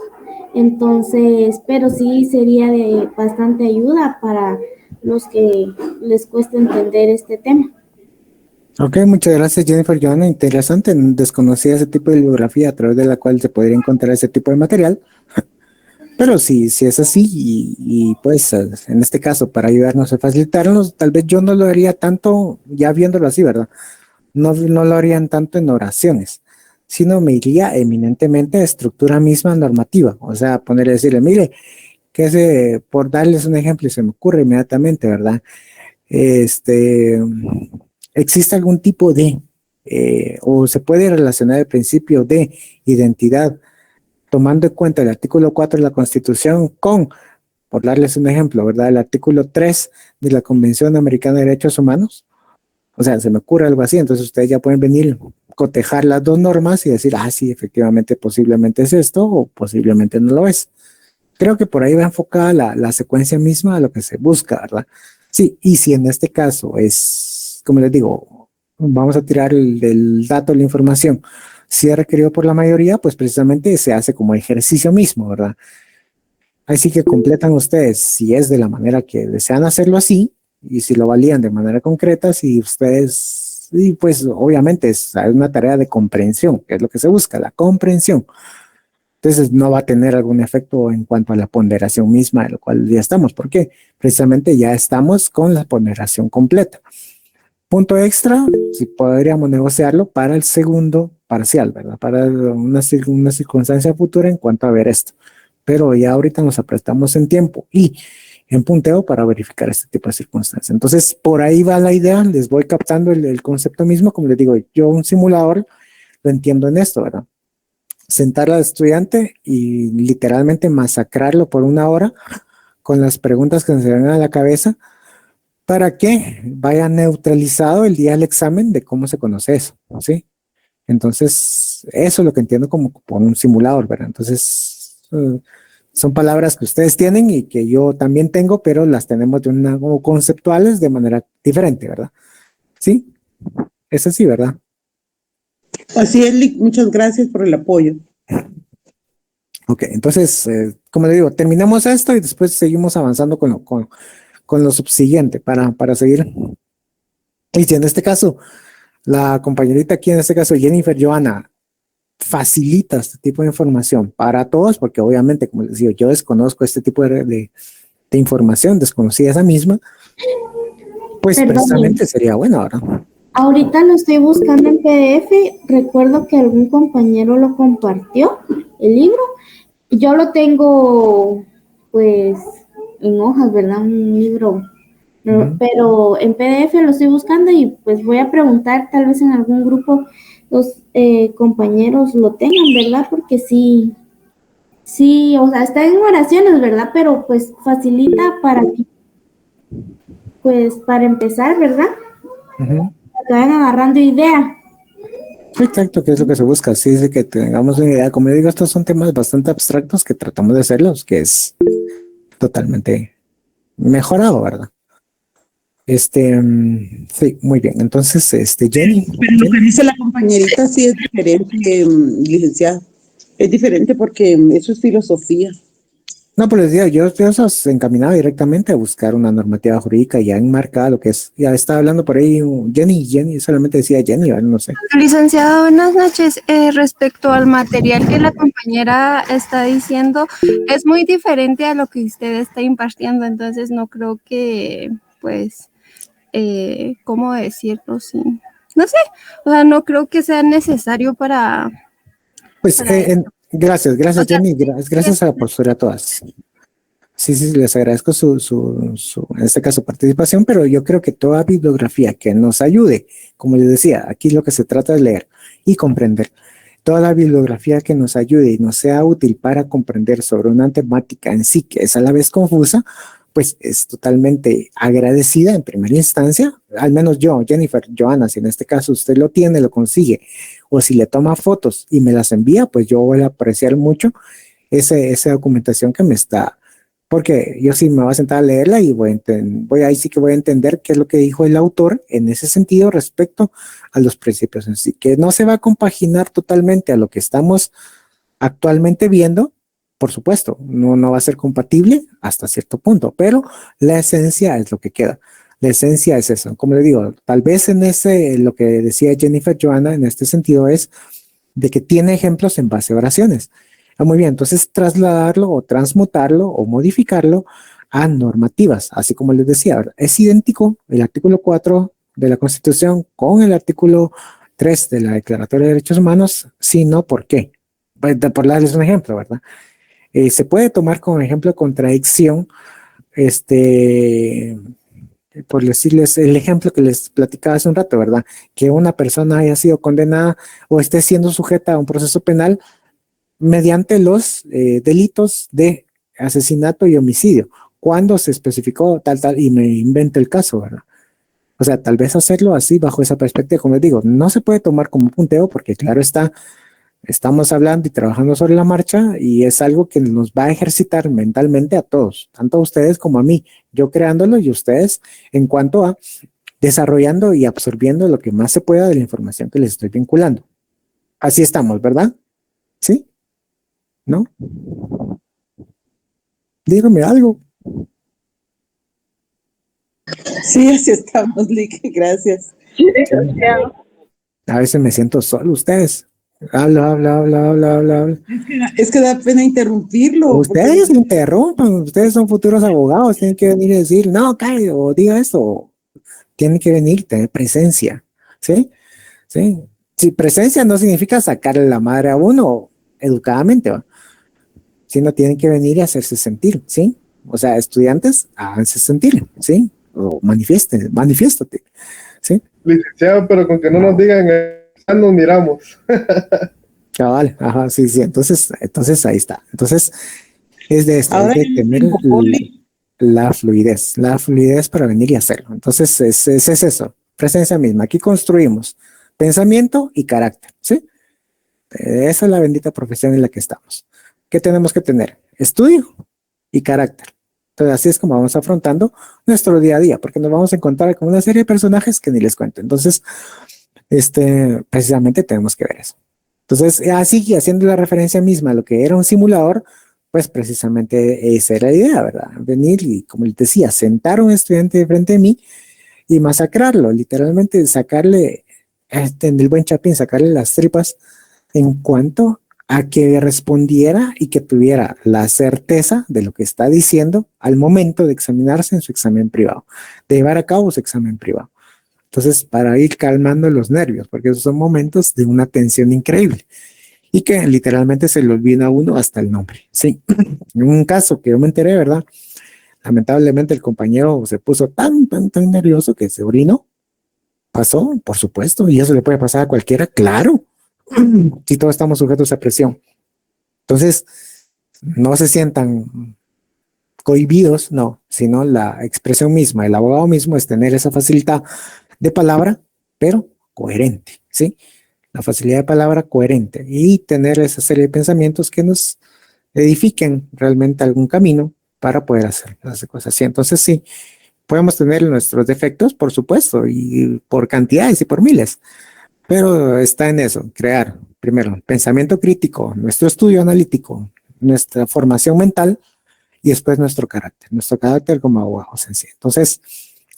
Entonces, pero sí sería de bastante ayuda para los que les cuesta entender este tema. Ok, muchas gracias, Jennifer. Joana, interesante. Desconocía ese tipo de bibliografía a través de la cual se podría encontrar ese tipo de material. Pero si es así, y pues en este caso, para ayudarnos a facilitarnos, tal vez yo no lo haría tanto, ya viéndolo así, ¿verdad? No lo harían tanto en oraciones, sino me iría eminentemente a estructura misma normativa. O sea, decirle, mire, por darles un ejemplo, y se me ocurre inmediatamente, ¿verdad? Existe algún tipo de, o se puede relacionar el principio de identidad tomando en cuenta el artículo 4 de la Constitución por darles un ejemplo, ¿verdad? El artículo 3 de la Convención Americana de Derechos Humanos. O sea, se me ocurre algo así, entonces ustedes ya pueden venir, cotejar las dos normas y decir, sí, efectivamente, posiblemente es esto o posiblemente no lo es. Creo que por ahí va enfocada la secuencia misma a lo que se busca, ¿verdad? Sí, y si en este caso es, como les digo, vamos a tirar el dato, la información, si es requerido por la mayoría, pues precisamente se hace como ejercicio mismo, ¿verdad? Ahí sí que completan ustedes si es de la manera que desean hacerlo así y si lo valían de manera concreta, si ustedes, y pues obviamente es una tarea de comprensión, que es lo que se busca, la comprensión. Entonces no va a tener algún efecto en cuanto a la ponderación misma, de lo cual ya estamos, porque precisamente ya estamos con la ponderación completa. Punto extra, si podríamos negociarlo para el segundo parcial, ¿verdad? Para una circunstancia futura en cuanto a ver esto. Pero ya ahorita nos aprestamos en tiempo y en punteo para verificar este tipo de circunstancias. Entonces, por ahí va la idea, les voy captando el concepto mismo, como les digo, yo un simulador lo entiendo en esto, ¿verdad? Sentar al estudiante y literalmente masacrarlo por una hora con las preguntas que se vengan a la cabeza, para que vaya neutralizado el día del examen de cómo se conoce eso, ¿sí? Entonces, eso es lo que entiendo como por un simulador, ¿verdad? Entonces, Son palabras que ustedes tienen y que yo también tengo, pero las tenemos de una, como conceptuales de manera diferente, ¿verdad? Sí, es así, ¿verdad? Así es, Lick, muchas gracias por el apoyo. Ok, entonces, como le digo, terminamos esto y después seguimos avanzando con lo subsiguiente para seguir. Y si en este caso, la compañerita aquí, en este caso, Jennifer Joana, facilita este tipo de información para todos, porque obviamente, como les digo, yo desconozco este tipo de información, desconocida esa misma, pues Perdón. precisamente sería bueno, ¿verdad? Ahorita lo estoy buscando en PDF. Recuerdo que algún compañero lo compartió, el libro. Yo lo tengo, pues, en hojas, ¿verdad? Un libro. Pero en PDF lo estoy buscando y pues voy a preguntar, tal vez en algún grupo los compañeros lo tengan, ¿verdad? Porque sí, o sea, está en oraciones, ¿verdad? Pero pues facilita para empezar, ¿verdad? Ujú. Que vayan agarrando idea. Exacto, que es lo que se busca, sí, es de que tengamos una idea. Como yo digo, estos son temas bastante abstractos que tratamos de hacerlos, que es totalmente mejorado, ¿verdad? Sí, muy bien. Entonces, Jenny. Pero lo que dice la compañerita sí es diferente, licenciada. Es diferente porque eso es filosofía. No, pero les digo, yo os encaminaba directamente a buscar una normativa jurídica ya enmarcada, lo que es, ya estaba hablando por ahí Jenny, solamente decía Jenny, ¿vale? No sé. Licenciado, buenas noches. Respecto al material que la compañera está diciendo, es muy diferente a lo que usted está impartiendo, entonces no creo que, pues, ¿cómo decirlo? Sí. No sé, o sea, no creo que sea necesario para... Pues, gracias O sea, Jenny, gracias a la postura a todas. Sí, les agradezco en este caso, participación, pero yo creo que toda bibliografía que nos ayude, como les decía, aquí lo que se trata es leer y comprender. Toda la bibliografía que nos ayude y nos sea útil para comprender sobre una temática en sí que es a la vez confusa, pues es totalmente agradecida en primera instancia, al menos yo, Jennifer, Joana, si en este caso usted lo tiene, lo consigue, o si le toma fotos y me las envía, pues yo voy a apreciar mucho esa documentación que me está, porque yo sí me voy a sentar a leerla y ahí sí que voy a entender qué es lo que dijo el autor en ese sentido respecto a los principios en sí, que no se va a compaginar totalmente a lo que estamos actualmente viendo, por supuesto, no va a ser compatible hasta cierto punto, pero la esencia es lo que queda. La esencia es eso. Como le digo, tal vez lo que decía Jennifer Joana en este sentido es de que tiene ejemplos en base a oraciones. Muy bien, entonces trasladarlo o transmutarlo o modificarlo a normativas, así como les decía, ¿verdad? Es idéntico el artículo 4 de la Constitución con el artículo 3 de la Declaratoria de Derechos Humanos, sino ¿por qué? Por darles un ejemplo, ¿verdad? Se puede tomar como ejemplo de contradicción, por decirles el ejemplo que les platicaba hace un rato, ¿verdad? Que una persona haya sido condenada o esté siendo sujeta a un proceso penal mediante los delitos de asesinato y homicidio. Cuando se especificó tal, y me invento el caso, ¿verdad? O sea, tal vez hacerlo así bajo esa perspectiva, como les digo, no se puede tomar como punteo porque claro está, estamos hablando y trabajando sobre la marcha y es algo que nos va a ejercitar mentalmente a todos, tanto a ustedes como a mí, yo creándolo y ustedes en cuanto a desarrollando y absorbiendo lo que más se pueda de la información que les estoy vinculando. Así estamos, ¿verdad? ¿Sí? ¿No? Dígame algo. Sí, así estamos, Lick, gracias. Sí, licenciado. A veces me siento solo, ustedes. Habla. Es que da pena interrumpirlo. Ustedes interrumpan, ustedes son futuros abogados, tienen que venir y decir, no, cállate, o diga esto. Tienen que venir, tener presencia, ¿sí? ¿Sí? Si presencia no significa sacarle la madre a uno educadamente, ¿va? Sino tienen que venir y hacerse sentir, ¿sí? O sea, estudiantes, háganse sentir, ¿sí? O manifiéstate, ¿sí? Licenciado, pero con que no nos digan, nos miramos. Cabal, ajá, sí, entonces ahí está. Entonces, es de esto, Ahora hay que tener la fluidez para venir y hacerlo. Entonces, es eso, presencia misma. Aquí construimos pensamiento y carácter, ¿sí? Esa es la bendita profesión en la que estamos. ¿qué tenemos que tener? Estudio y carácter. Entonces, así es como vamos afrontando nuestro día a día, porque nos vamos a encontrar con una serie de personajes que ni les cuento. Entonces, precisamente tenemos que ver eso. Entonces, así haciendo la referencia misma a lo que era un simulador, pues precisamente esa era la idea, ¿verdad? Venir y, como les decía, sentar a un estudiante de frente de mí y masacrarlo, literalmente sacarle, en el buen chapín, sacarle las tripas en cuanto a que respondiera y que tuviera la certeza de lo que está diciendo al momento de examinarse en su examen privado, de llevar a cabo su examen privado. Entonces, para ir calmando los nervios, porque esos son momentos de una tensión increíble y que literalmente se le olvida a uno hasta el nombre. Sí, en un caso que yo me enteré, ¿verdad? Lamentablemente el compañero se puso tan nervioso que se orinó. Pasó, por supuesto, y eso le puede pasar a cualquiera, claro, si todos estamos sujetos a presión. Entonces, no se sientan cohibidos, no, sino la expresión misma, el abogado mismo es tener esa facilidad de palabra, pero coherente, ¿sí? La facilidad de palabra coherente y tener esa serie de pensamientos que nos edifiquen realmente algún camino para poder hacer las cosas así. Entonces, sí, podemos tener nuestros defectos, por supuesto, y por cantidades y por miles, pero está en eso, crear primero pensamiento crítico, nuestro estudio analítico, nuestra formación mental y después nuestro carácter como abogados en sí. Entonces,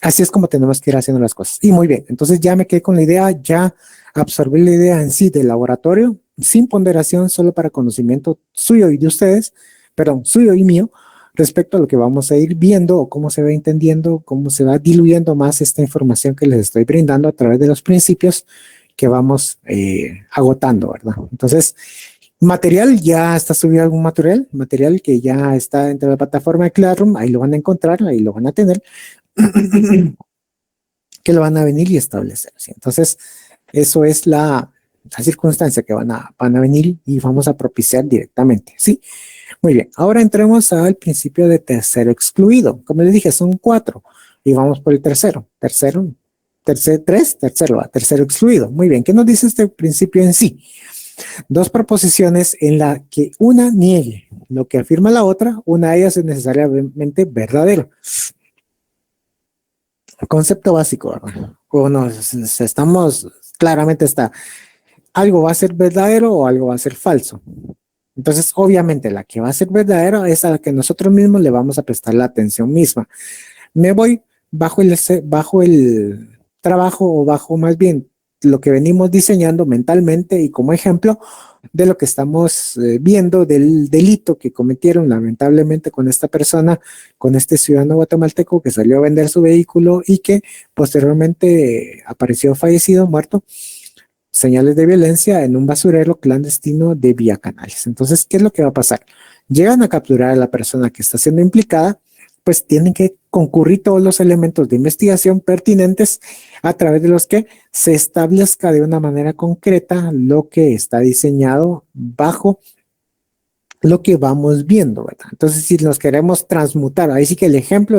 así es como tenemos que ir haciendo las cosas. Y muy bien, entonces ya me quedé con la idea, ya absorbí la idea en sí del laboratorio, sin ponderación, solo para conocimiento suyo y de ustedes, perdón, suyo y mío, respecto a lo que vamos a ir viendo o cómo se va entendiendo, cómo se va diluyendo más esta información que les estoy brindando a través de los principios que vamos agotando, ¿verdad? Entonces, material, ya está subido algún material que ya está dentro de la plataforma de Classroom, ahí lo van a encontrar, ahí lo van a tener, que lo van a venir y establecer, ¿sí? Entonces, eso es la circunstancia que van a venir y vamos a propiciar directamente, ¿sí? Muy bien, ahora entremos al principio de tercero excluido. Como les dije, son 4 y vamos por el tercero excluido. Muy bien, ¿qué nos dice este principio en sí? 2 proposiciones en la que una niegue lo que afirma la otra, una de ellas es necesariamente verdadero. Concepto básico, ¿verdad? Claramente está, algo va a ser verdadero o algo va a ser falso. Entonces, obviamente, la que va a ser verdadera es a la que nosotros mismos le vamos a prestar la atención misma. Me voy bajo el trabajo o bajo más bien lo que venimos diseñando mentalmente y como ejemplo de lo que estamos viendo del delito que cometieron lamentablemente con esta persona, con este ciudadano guatemalteco que salió a vender su vehículo y que posteriormente apareció fallecido, muerto. Señales de violencia en un basurero clandestino de Vía Canales. Entonces, ¿qué es lo que va a pasar? Llegan a capturar a la persona que está siendo implicada, pues tienen que concurrir todos los elementos de investigación pertinentes a través de los que se establezca de una manera concreta lo que está diseñado bajo lo que vamos viendo, ¿verdad? Entonces, si nos queremos transmutar, ahí sí que el ejemplo.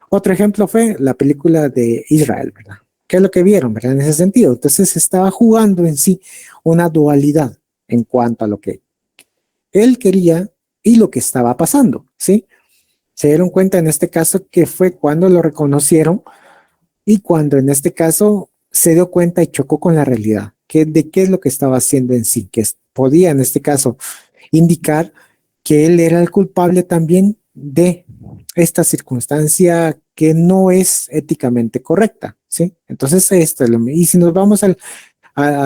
Otro ejemplo fue la película de Israel, ¿verdad? ¿Qué es lo que vieron, verdad? En ese sentido. Entonces estaba jugando en sí una dualidad en cuanto a lo que él quería y lo que estaba pasando, ¿sí? Se dieron cuenta en este caso que fue cuando lo reconocieron y cuando en este caso se dio cuenta y chocó con la realidad, de qué es lo que estaba haciendo en sí, que podía en este caso indicar que él era el culpable también de esta circunstancia que no es éticamente correcta, ¿sí? Entonces, esto es lo mismo. Y si nos vamos a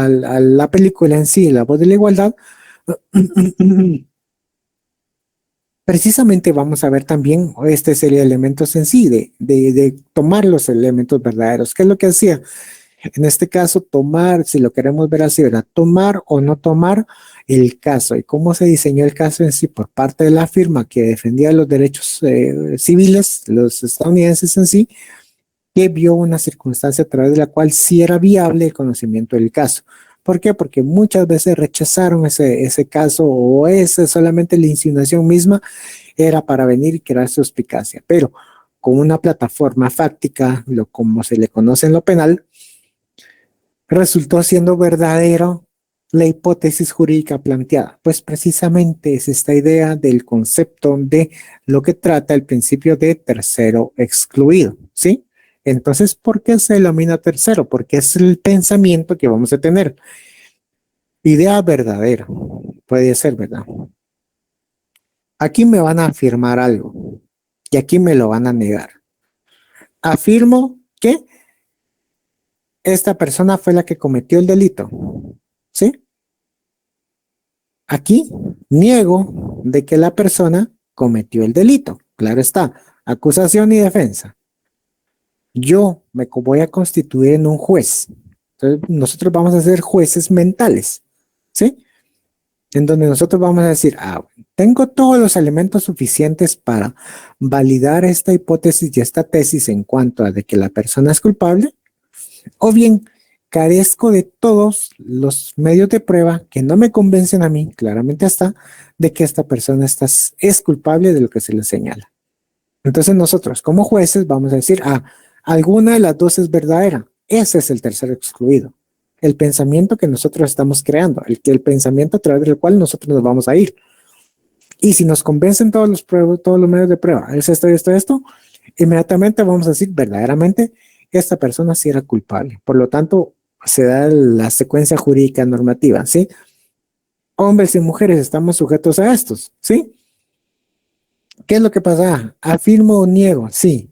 la película en sí, La Voz de la Igualdad, precisamente vamos a ver también esta serie de elementos en sí, de tomar los elementos verdaderos. ¿Qué es lo que hacía? En este caso, tomar, si lo queremos ver así, ¿verdad? Tomar o no tomar el caso y cómo se diseñó el caso en sí por parte de la firma que defendía los derechos civiles, los estadounidenses en sí, que vio una circunstancia a través de la cual sí era viable el conocimiento del caso. ¿Por qué? Porque muchas veces rechazaron ese caso o solamente la insinuación misma era para venir y crear suspicacia, pero con una plataforma fáctica, como se le conoce en lo penal, resultó siendo verdadero la hipótesis jurídica planteada? Pues precisamente es esta idea del concepto de lo que trata el principio de tercero excluido, ¿sí? Entonces, ¿por qué se denomina tercero? Porque es el pensamiento que vamos a tener. Idea verdadera, puede ser, ¿verdad? Aquí me van a afirmar algo y aquí me lo van a negar. Afirmo que esta persona fue la que cometió el delito, ¿sí? Aquí niego de que la persona cometió el delito. Claro está, acusación y defensa. Yo me voy a constituir en un juez. Entonces, nosotros vamos a ser jueces mentales, ¿sí? En donde nosotros vamos a decir, tengo todos los elementos suficientes para validar esta hipótesis y esta tesis en cuanto a de que la persona es culpable, o bien carezco de todos los medios de prueba que no me convencen a mí, claramente está, de que esta persona es culpable de lo que se le señala. Entonces nosotros como jueces vamos a decir, alguna de las dos es verdadera. Ese es el tercero excluido. El pensamiento que nosotros estamos creando, el pensamiento a través del cual nosotros nos vamos a ir. Y si nos convencen todos los medios de prueba, es esto, inmediatamente vamos a decir verdaderamente esta persona sí era culpable. Por lo tanto, se da la secuencia jurídica normativa, ¿sí? Hombres y mujeres estamos sujetos a estos, ¿sí? ¿Qué es lo que pasa? ¿Afirmo o niego? Sí.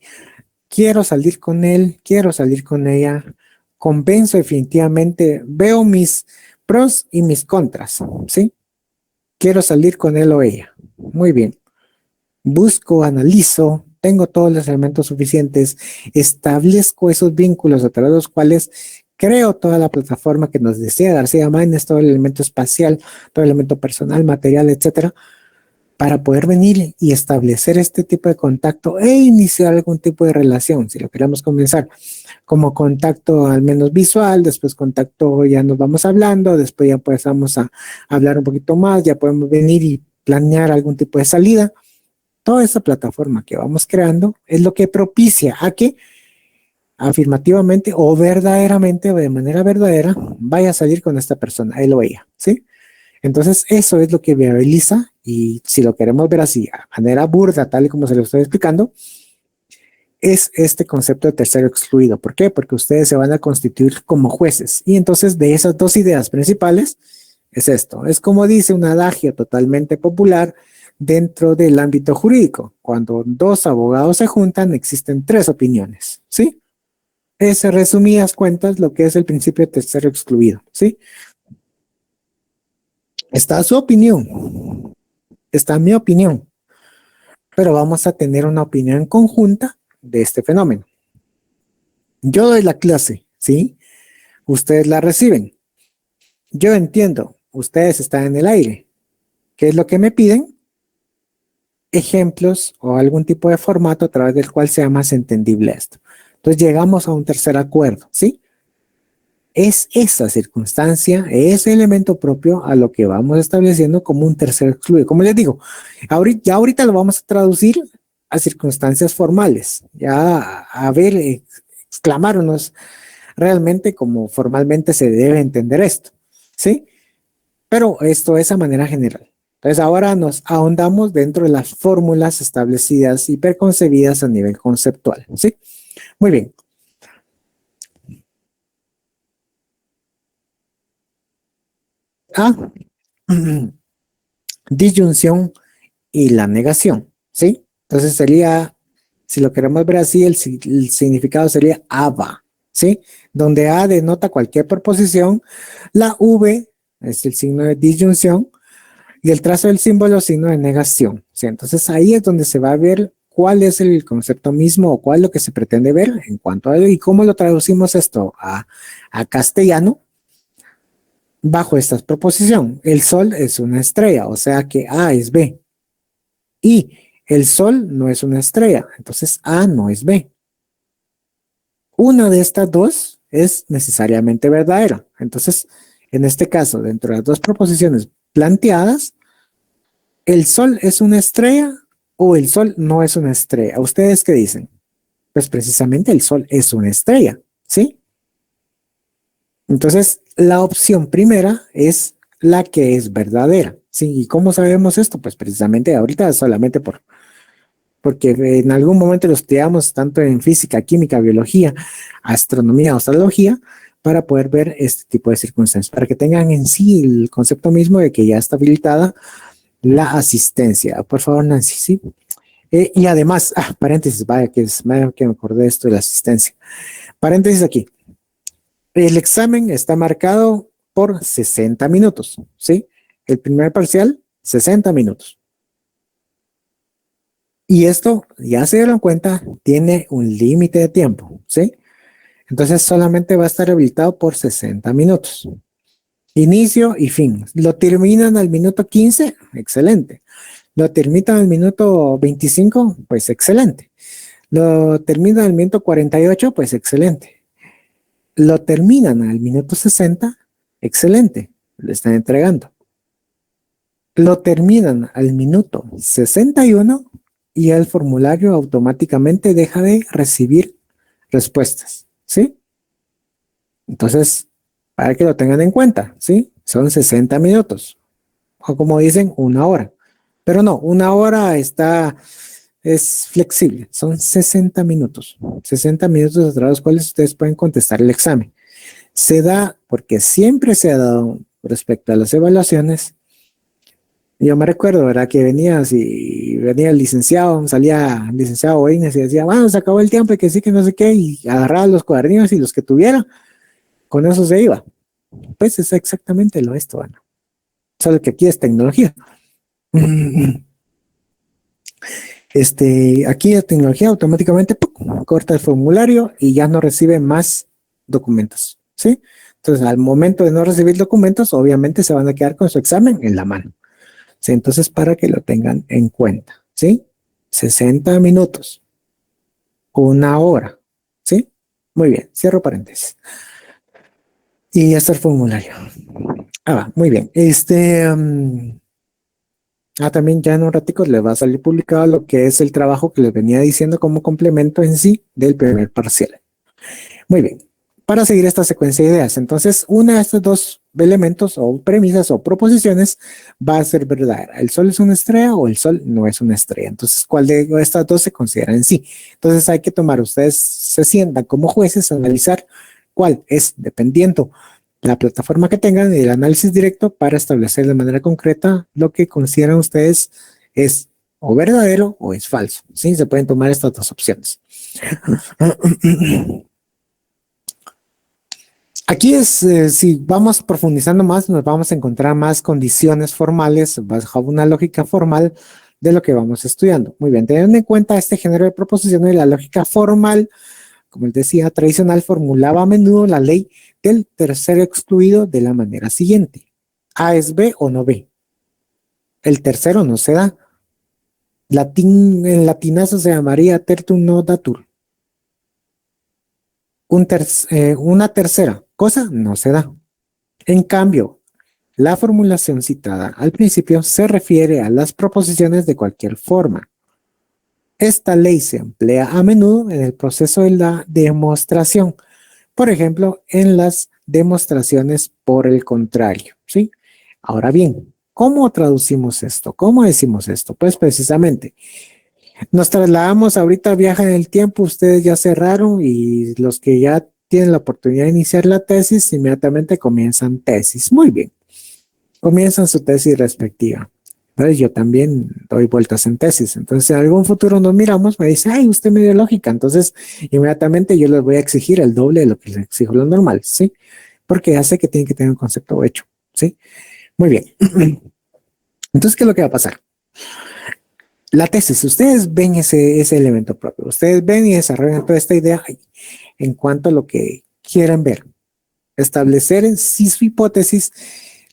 Quiero salir con él, quiero salir con ella, convenzo definitivamente, veo mis pros y mis contras, ¿sí? Quiero salir con él o ella. Muy bien. Busco, analizo, tengo todos los elementos suficientes, establezco esos vínculos a través de los cuales creo toda la plataforma que nos decía García Maínez, todo el elemento espacial, todo el elemento personal, material, etcétera, para poder venir y establecer este tipo de contacto e iniciar algún tipo de relación, si lo queremos comenzar como contacto al menos visual, después contacto ya nos vamos hablando, después ya empezamos a hablar un poquito más, ya podemos venir y planear algún tipo de salida. Toda esa plataforma que vamos creando es lo que propicia a que afirmativamente o verdaderamente o de manera verdadera vaya a salir con esta persona, él o ella, ¿sí? Entonces eso es lo que viabiliza, y si lo queremos ver así, a manera burda, tal y como se lo estoy explicando, es este concepto de tercero excluido. ¿Por qué? Porque ustedes se van a constituir como jueces. Y entonces de esas dos ideas principales es esto. Es como dice un adagio totalmente popular dentro del ámbito jurídico. Cuando dos abogados se juntan, existen tres opiniones, ¿sí? Es, en resumidas cuentas, lo que es el principio de tercero excluido, ¿sí? Está su opinión, está mi opinión, pero vamos a tener una opinión conjunta de este fenómeno. Yo doy la clase, ¿sí? Ustedes la reciben. Yo entiendo, ustedes están en el aire. ¿Qué es lo que me piden? Ejemplos o algún tipo de formato a través del cual sea más entendible esto. Entonces llegamos a un tercer acuerdo, ¿sí? Es esa circunstancia, ese elemento propio a lo que vamos estableciendo como un tercer excluido. Como les digo, ahorita lo vamos a traducir a circunstancias formales, ya a ver, exclamarnos realmente como formalmente se debe entender esto, ¿sí? Pero esto es a manera general. Entonces ahora nos ahondamos dentro de las fórmulas establecidas y preconcebidas a nivel conceptual, ¿sí? Muy bien. Disyunción y la negación, ¿sí? Entonces sería, si lo queremos ver así, el significado sería ABA, ¿sí? Donde A denota cualquier proposición, la V es el signo de disyunción y el trazo del símbolo signo de negación, ¿sí? Entonces ahí es donde se va a ver cuál es el concepto mismo o cuál es lo que se pretende ver en cuanto a ello y cómo lo traducimos esto a castellano. Bajo esta proposición, el Sol es una estrella, o sea que A es B. Y el Sol no es una estrella, entonces A no es B. Una de estas dos es necesariamente verdadera. Entonces, en este caso, dentro de las dos proposiciones planteadas, ¿el Sol es una estrella o el Sol no es una estrella? ¿Ustedes qué dicen? Pues precisamente el Sol es una estrella, ¿sí? Entonces, la opción primera es la que es verdadera. ¿Sí? ¿Y cómo sabemos esto? Pues precisamente ahorita solamente porque en algún momento lo estudiamos tanto en física, química, biología, astronomía o astrología para poder ver este tipo de circunstancias, para que tengan en sí el concepto mismo de que ya está habilitada la asistencia. Por favor, Nancy, ¿sí? Y además, paréntesis, vaya que me acordé de esto de la asistencia. Paréntesis aquí. El examen está marcado por 60 minutos, ¿sí? El primer parcial, 60 minutos. Y esto, ya se dieron cuenta, tiene un límite de tiempo, ¿sí? Entonces solamente va a estar habilitado por 60 minutos. Inicio y fin. Lo terminan al minuto 15, excelente. Lo terminan al minuto 25, pues excelente. Lo terminan al minuto 48, pues excelente. Lo terminan al minuto 60, excelente. Le están entregando. Lo terminan al minuto 61 y el formulario automáticamente deja de recibir respuestas, ¿sí? Entonces, para que lo tengan en cuenta, ¿sí? Son 60 minutos, o como dicen, 1 hora. Pero no, 1 hora es flexible, son 60 minutos. 60 minutos a través de los cuales ustedes pueden contestar el examen. Se da, porque siempre se ha dado respecto a las evaluaciones. Yo me recuerdo, ¿verdad? Que venía el licenciado, salía el licenciado Boines y decía, bueno, se acabó el tiempo y que sí, que no sé qué, y agarraba los cuadernos y los que tuviera, con eso se iba. Pues es exactamente lo esto, bueno. Solo que aquí es tecnología. Aquí la tecnología automáticamente corta el formulario y ya no recibe más documentos, ¿sí? Entonces, al momento de no recibir documentos, obviamente se van a quedar con su examen en la mano. ¿Sí? Entonces, para que lo tengan en cuenta, ¿sí? 60 minutos, 1 hora, ¿sí? Muy bien, cierro paréntesis. Y ya está el formulario. Muy bien. También ya en un ratico les va a salir publicado lo que es el trabajo que les venía diciendo como complemento en sí del primer parcial. Muy bien. Para seguir esta secuencia de ideas, entonces una de estos dos elementos o premisas o proposiciones va a ser verdadera. ¿El Sol es una estrella o el Sol no es una estrella? Entonces, ¿cuál de estas dos se considera en sí? Entonces hay que tomar, ustedes se sientan como jueces a analizar cuál es, dependiendo la plataforma que tengan y el análisis directo para establecer de manera concreta lo que consideran ustedes es o verdadero o es falso. Sí, se pueden tomar estas dos opciones. Aquí si vamos profundizando más, nos vamos a encontrar más condiciones formales bajo una lógica formal de lo que vamos estudiando. Muy bien, teniendo en cuenta este género de proposiciones, la lógica formal, como les decía, tradicional, formulaba a menudo la ley del tercero excluido de la manera siguiente. A es B o no B. El tercero no se da. En latinazo se llamaría tertum non datur. Una tercera cosa no se da. En cambio, la formulación citada al principio se refiere a las proposiciones de cualquier forma. Esta ley se emplea a menudo en el proceso de la demostración, por ejemplo, en las demostraciones por el contrario, ¿sí? Ahora bien, ¿cómo traducimos esto? ¿Cómo decimos esto? Pues precisamente, nos trasladamos ahorita, viaja en el tiempo, ustedes ya cerraron y los que ya tienen la oportunidad de iniciar la tesis, inmediatamente comienzan tesis. Muy bien, comienzan su tesis respectiva. Entonces yo también doy vueltas en tesis. Entonces en algún futuro nos miramos, me dice, ay, usted me dio lógica. Entonces inmediatamente yo les voy a exigir el doble de lo que les exijo los normales, ¿sí? Porque ya sé que tienen que tener un concepto hecho, ¿sí? Muy bien. Entonces, ¿qué es lo que va a pasar? La tesis, ustedes ven ese elemento propio, ustedes ven y desarrollan toda esta idea en cuanto a lo que quieran ver. Establecer en sí su hipótesis,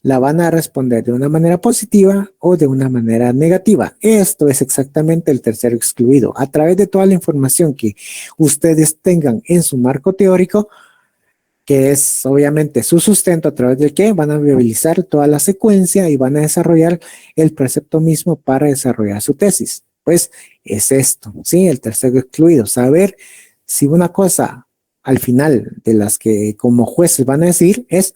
la van a responder de una manera positiva o de una manera negativa. Esto es exactamente el tercero excluido. A través de toda la información que ustedes tengan en su marco teórico, que es obviamente su sustento a través del que van a viabilizar toda la secuencia y van a desarrollar el precepto mismo para desarrollar su tesis. Pues es esto, ¿sí? El tercero excluido, saber si una cosa al final de las que como jueces van a decir es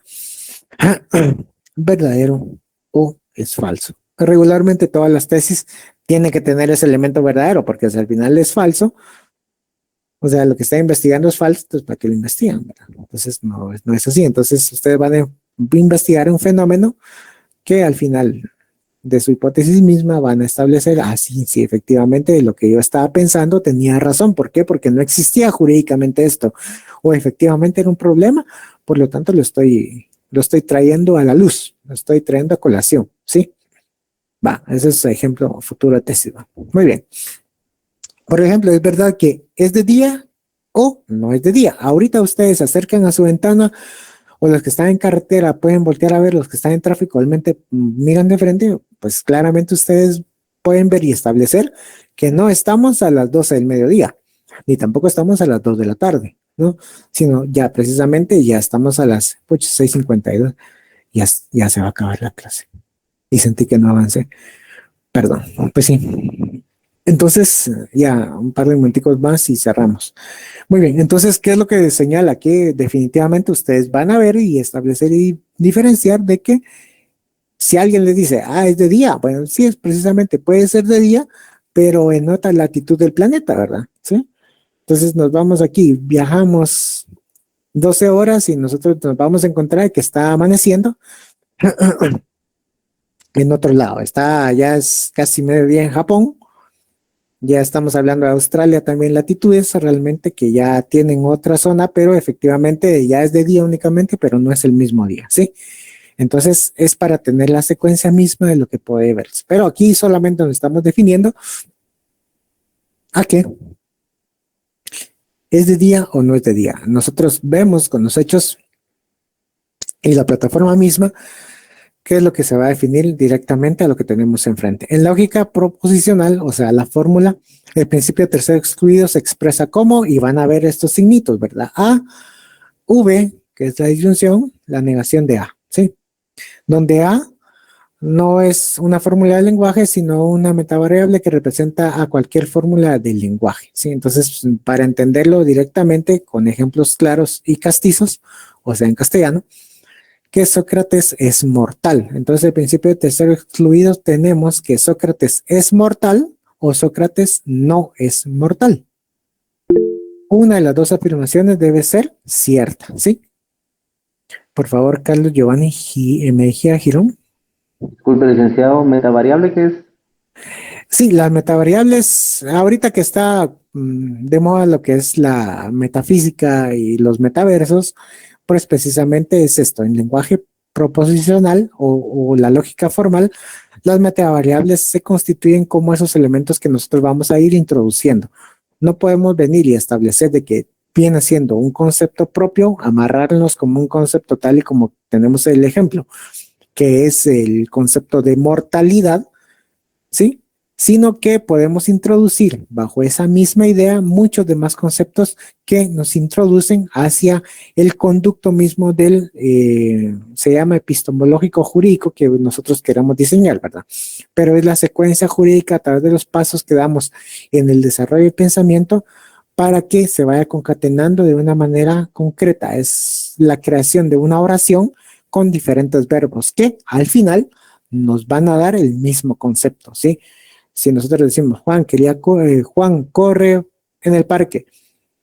verdadero o es falso. Regularmente todas las tesis tienen que tener ese elemento verdadero, porque si al final es falso, o sea, lo que está investigando es falso, entonces ¿para qué lo investigan? ¿Verdad? Entonces no es así. Entonces ustedes van a investigar un fenómeno que al final de su hipótesis misma van a establecer, sí, efectivamente lo que yo estaba pensando tenía razón. ¿Por qué? Porque no existía jurídicamente esto, o efectivamente era un problema, por lo tanto lo estoy trayendo a la luz, lo estoy trayendo a colación, ¿sí? Ese es ejemplo futuro de tesis. Muy bien. Por ejemplo, es verdad que es de día o no es de día. Ahorita ustedes se acercan a su ventana, o los que están en carretera pueden voltear a ver, los que están en tráfico realmente miran de frente, pues claramente ustedes pueden ver y establecer que no estamos a las 12 del mediodía, ni tampoco estamos a las 2 de la tarde, ¿no? Sino ya precisamente ya estamos a las 6:52, ya se va a acabar la clase. Y sentí que no avancé. Perdón, pues sí. Entonces, ya un par de minuticos más y cerramos. Muy bien, entonces, ¿qué es lo que señala? Que definitivamente ustedes van a ver y establecer y diferenciar de que si alguien les dice, es de día, bueno, sí, es precisamente, puede ser de día, pero en otra latitud del planeta, ¿verdad? ¿Sí? Entonces nos vamos aquí, viajamos 12 horas y nosotros nos vamos a encontrar que está amaneciendo en otro lado, ya es casi mediodía en Japón. Ya estamos hablando de Australia, también latitudes realmente que ya tienen otra zona, pero efectivamente ya es de día únicamente, pero no es el mismo día, ¿sí? Entonces es para tener la secuencia misma de lo que puede verse. Pero aquí solamente nos estamos definiendo a qué es de día o no es de día. Nosotros vemos con los hechos y la plataforma misma qué es lo que se va a definir directamente a lo que tenemos enfrente. En lógica proposicional, o sea, la fórmula, el principio de tercero excluido se expresa como, y van a ver estos signitos, ¿verdad? A, V, que es la disyunción, la negación de A, ¿sí? Donde A no es una fórmula del lenguaje, sino una metavariable que representa a cualquier fórmula del lenguaje, ¿sí? Entonces, para entenderlo directamente, con ejemplos claros y castizos, o sea, en castellano, que Sócrates es mortal. Entonces, el principio de tercero excluido tenemos que Sócrates es mortal o Sócrates no es mortal. Una de las dos afirmaciones debe ser cierta, ¿sí? Por favor, Carlos Giovanni Mejía Girón. Disculpe, licenciado, ¿metavariable qué es? Sí, las metavariables, ahorita que está de moda lo que es la metafísica y los metaversos, pues precisamente es esto, en lenguaje proposicional o la lógica formal, las metavariables se constituyen como esos elementos que nosotros vamos a ir introduciendo. No podemos venir y establecer de que viene siendo un concepto propio, amarrarnos como un concepto tal y como tenemos el ejemplo, que es el concepto de mortalidad, ¿sí? Sino que podemos introducir bajo esa misma idea muchos demás conceptos que nos introducen hacia el conducto mismo del, se llama epistemológico jurídico que nosotros queramos diseñar, ¿verdad? Pero es la secuencia jurídica a través de los pasos que damos en el desarrollo del pensamiento para que se vaya concatenando de una manera concreta. Es la creación de una oración con diferentes verbos que al final nos van a dar el mismo concepto, ¿sí? Si nosotros decimos, Juan corre en el parque,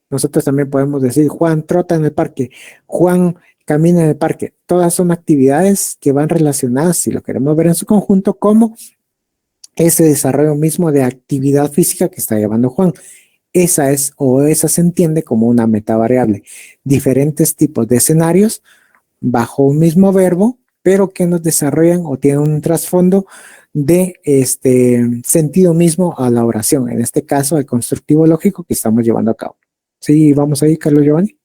nosotros también podemos decir, Juan trota en el parque, Juan camina en el parque. Todas son actividades que van relacionadas, si lo queremos ver en su conjunto, como ese desarrollo mismo de actividad física que está llevando Juan. Esa se entiende como una metavariable. Diferentes tipos de escenarios bajo un mismo verbo, pero que nos desarrollan o tienen un trasfondo de sentido mismo a la oración, en este caso al constructivo lógico que estamos llevando a cabo. Sí, vamos ahí, Carlos Giovanni.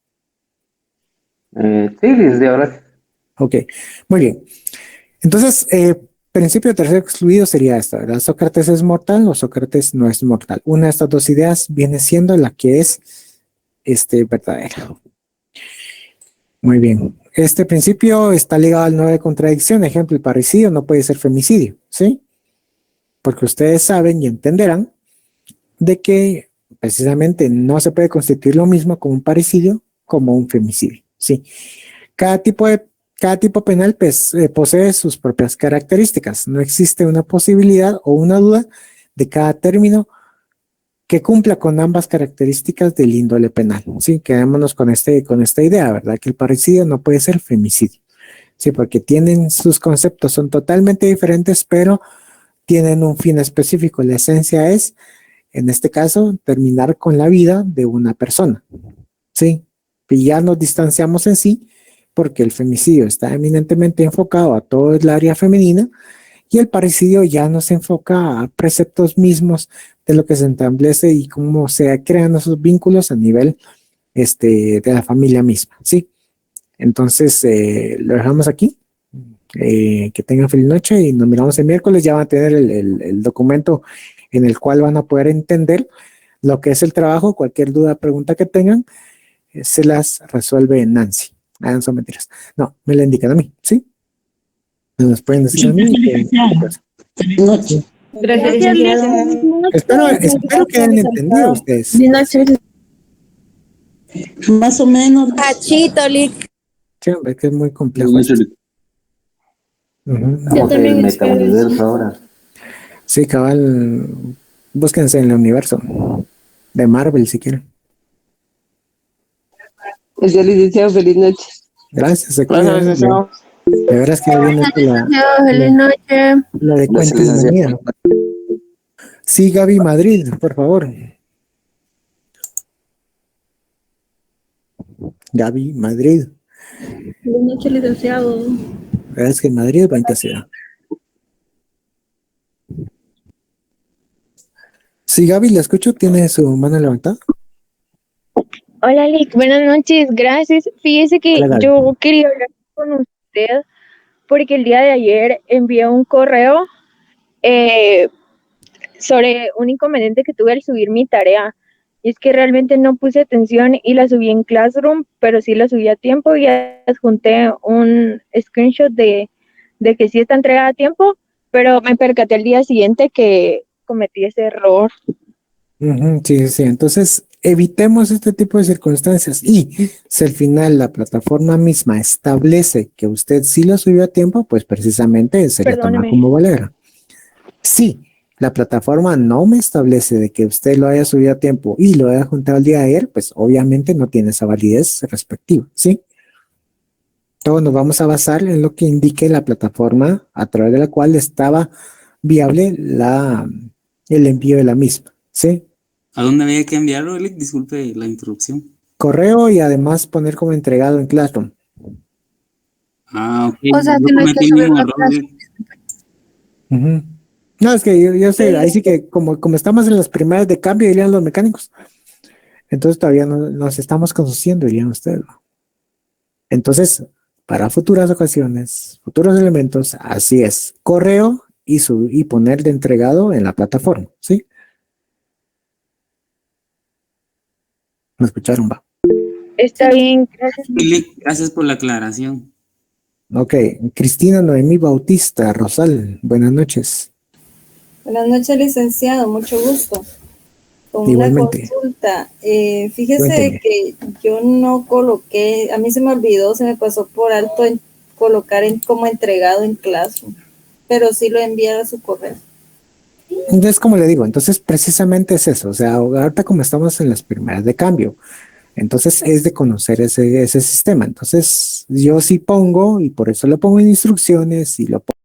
Sí, desde ahora. Ok, muy bien. Entonces, principio tercero excluido sería esta, ¿verdad? Sócrates es mortal o Sócrates no es mortal. Una de estas dos ideas viene siendo la que es verdadera. Muy bien. Este principio está ligado al no de contradicción. Ejemplo, el parricidio no puede ser femicidio, ¿sí? Porque ustedes saben y entenderán de que precisamente no se puede constituir lo mismo como un parricidio como un femicidio, ¿sí? Cada tipo penal pues, posee sus propias características. No existe una posibilidad o una duda de cada término que cumpla con ambas características del índole penal. Sí, quedémonos con esta idea, ¿verdad? Que el parricidio no puede ser femicidio. Sí, porque tienen sus conceptos, son totalmente diferentes, pero tienen un fin específico. La esencia es, en este caso, terminar con la vida de una persona. Sí, y ya nos distanciamos en sí, porque el femicidio está eminentemente enfocado a todo el área femenina y el parricidio ya no se enfoca a preceptos mismos de lo que se establece y cómo se crean esos vínculos a nivel de la familia misma, ¿sí? Entonces, lo dejamos aquí. Que tengan feliz noche y nos miramos el miércoles. Ya van a tener el documento en el cual van a poder entender lo que es el trabajo. Cualquier duda, pregunta que tengan, se las resuelve Nancy. Ah, no son mentiras. No, me la indican a mí, ¿sí? Nos pueden decir a mí. Noche. Gracias, Espero que hayan entendido ustedes. Más o menos. Cachito, Lick. Sí, hombre, que es muy complejo esto. Vamos a ir metauniverso ahora. Sí, cabal, búsquense en el universo de Marvel si quieren. Licenciado, feliz noche. Gracias, se cuidan. De veras que bien Feliz noche. la de cuentos de mía. Sí, Gaby Madrid, por favor. Gaby Madrid. Buenas noches, licenciado. La verdad es que en Madrid va a ciudad. Sí, Gaby, la escucho, tiene su mano levantada. Hola, Lick, buenas noches, gracias. Fíjese que Hola, Gaby. yo quería hablar con usted porque el día de ayer envié un correo sobre un inconveniente que tuve al subir mi tarea. Y es que realmente no puse atención y la subí en Classroom, pero sí la subí a tiempo y adjunté un screenshot de que sí está entregada a tiempo, pero me percaté al día siguiente que cometí ese error. Sí. Entonces, evitemos este tipo de circunstancias. Y si al final la plataforma misma establece que usted sí lo subió a tiempo, pues precisamente se le toma como valera. Sí. La plataforma no me establece de que usted lo haya subido a tiempo y lo haya juntado el día de ayer, pues obviamente no tiene esa validez respectiva, ¿sí? Todos nos vamos a basar en lo que indique la plataforma a través de la cual estaba viable el envío de la misma, ¿sí? ¿A dónde había que enviarlo, Elic? Disculpe la interrupción. Correo y además poner como entregado en Classroom. Ah, ok. O sea, que no hay que subirlo a Classroom. No, es que yo sé, ahí sí que como estamos en las primeras de cambio, dirían los mecánicos. Entonces todavía no nos estamos conociendo, dirían ustedes. Entonces, para futuras ocasiones, futuros elementos, así es, correo y poner de entregado en la plataforma, ¿sí? ¿Me escucharon, va? Está bien, gracias. Elic, gracias por la aclaración. Ok, Cristina Noemí Bautista, Rosal, buenas noches. Buenas noches, licenciado, mucho gusto. Con Igualmente. una consulta, fíjese Cuénteme. que yo no coloqué, a mí se me olvidó, se me pasó por alto en colocar como entregado en Classroom, pero sí lo envié a su correo. Entonces, como le digo, entonces precisamente es eso, o sea, ahorita como estamos en las primeras de cambio, entonces es de conocer ese sistema. Entonces, yo sí pongo, y por eso lo pongo en instrucciones, y lo pongo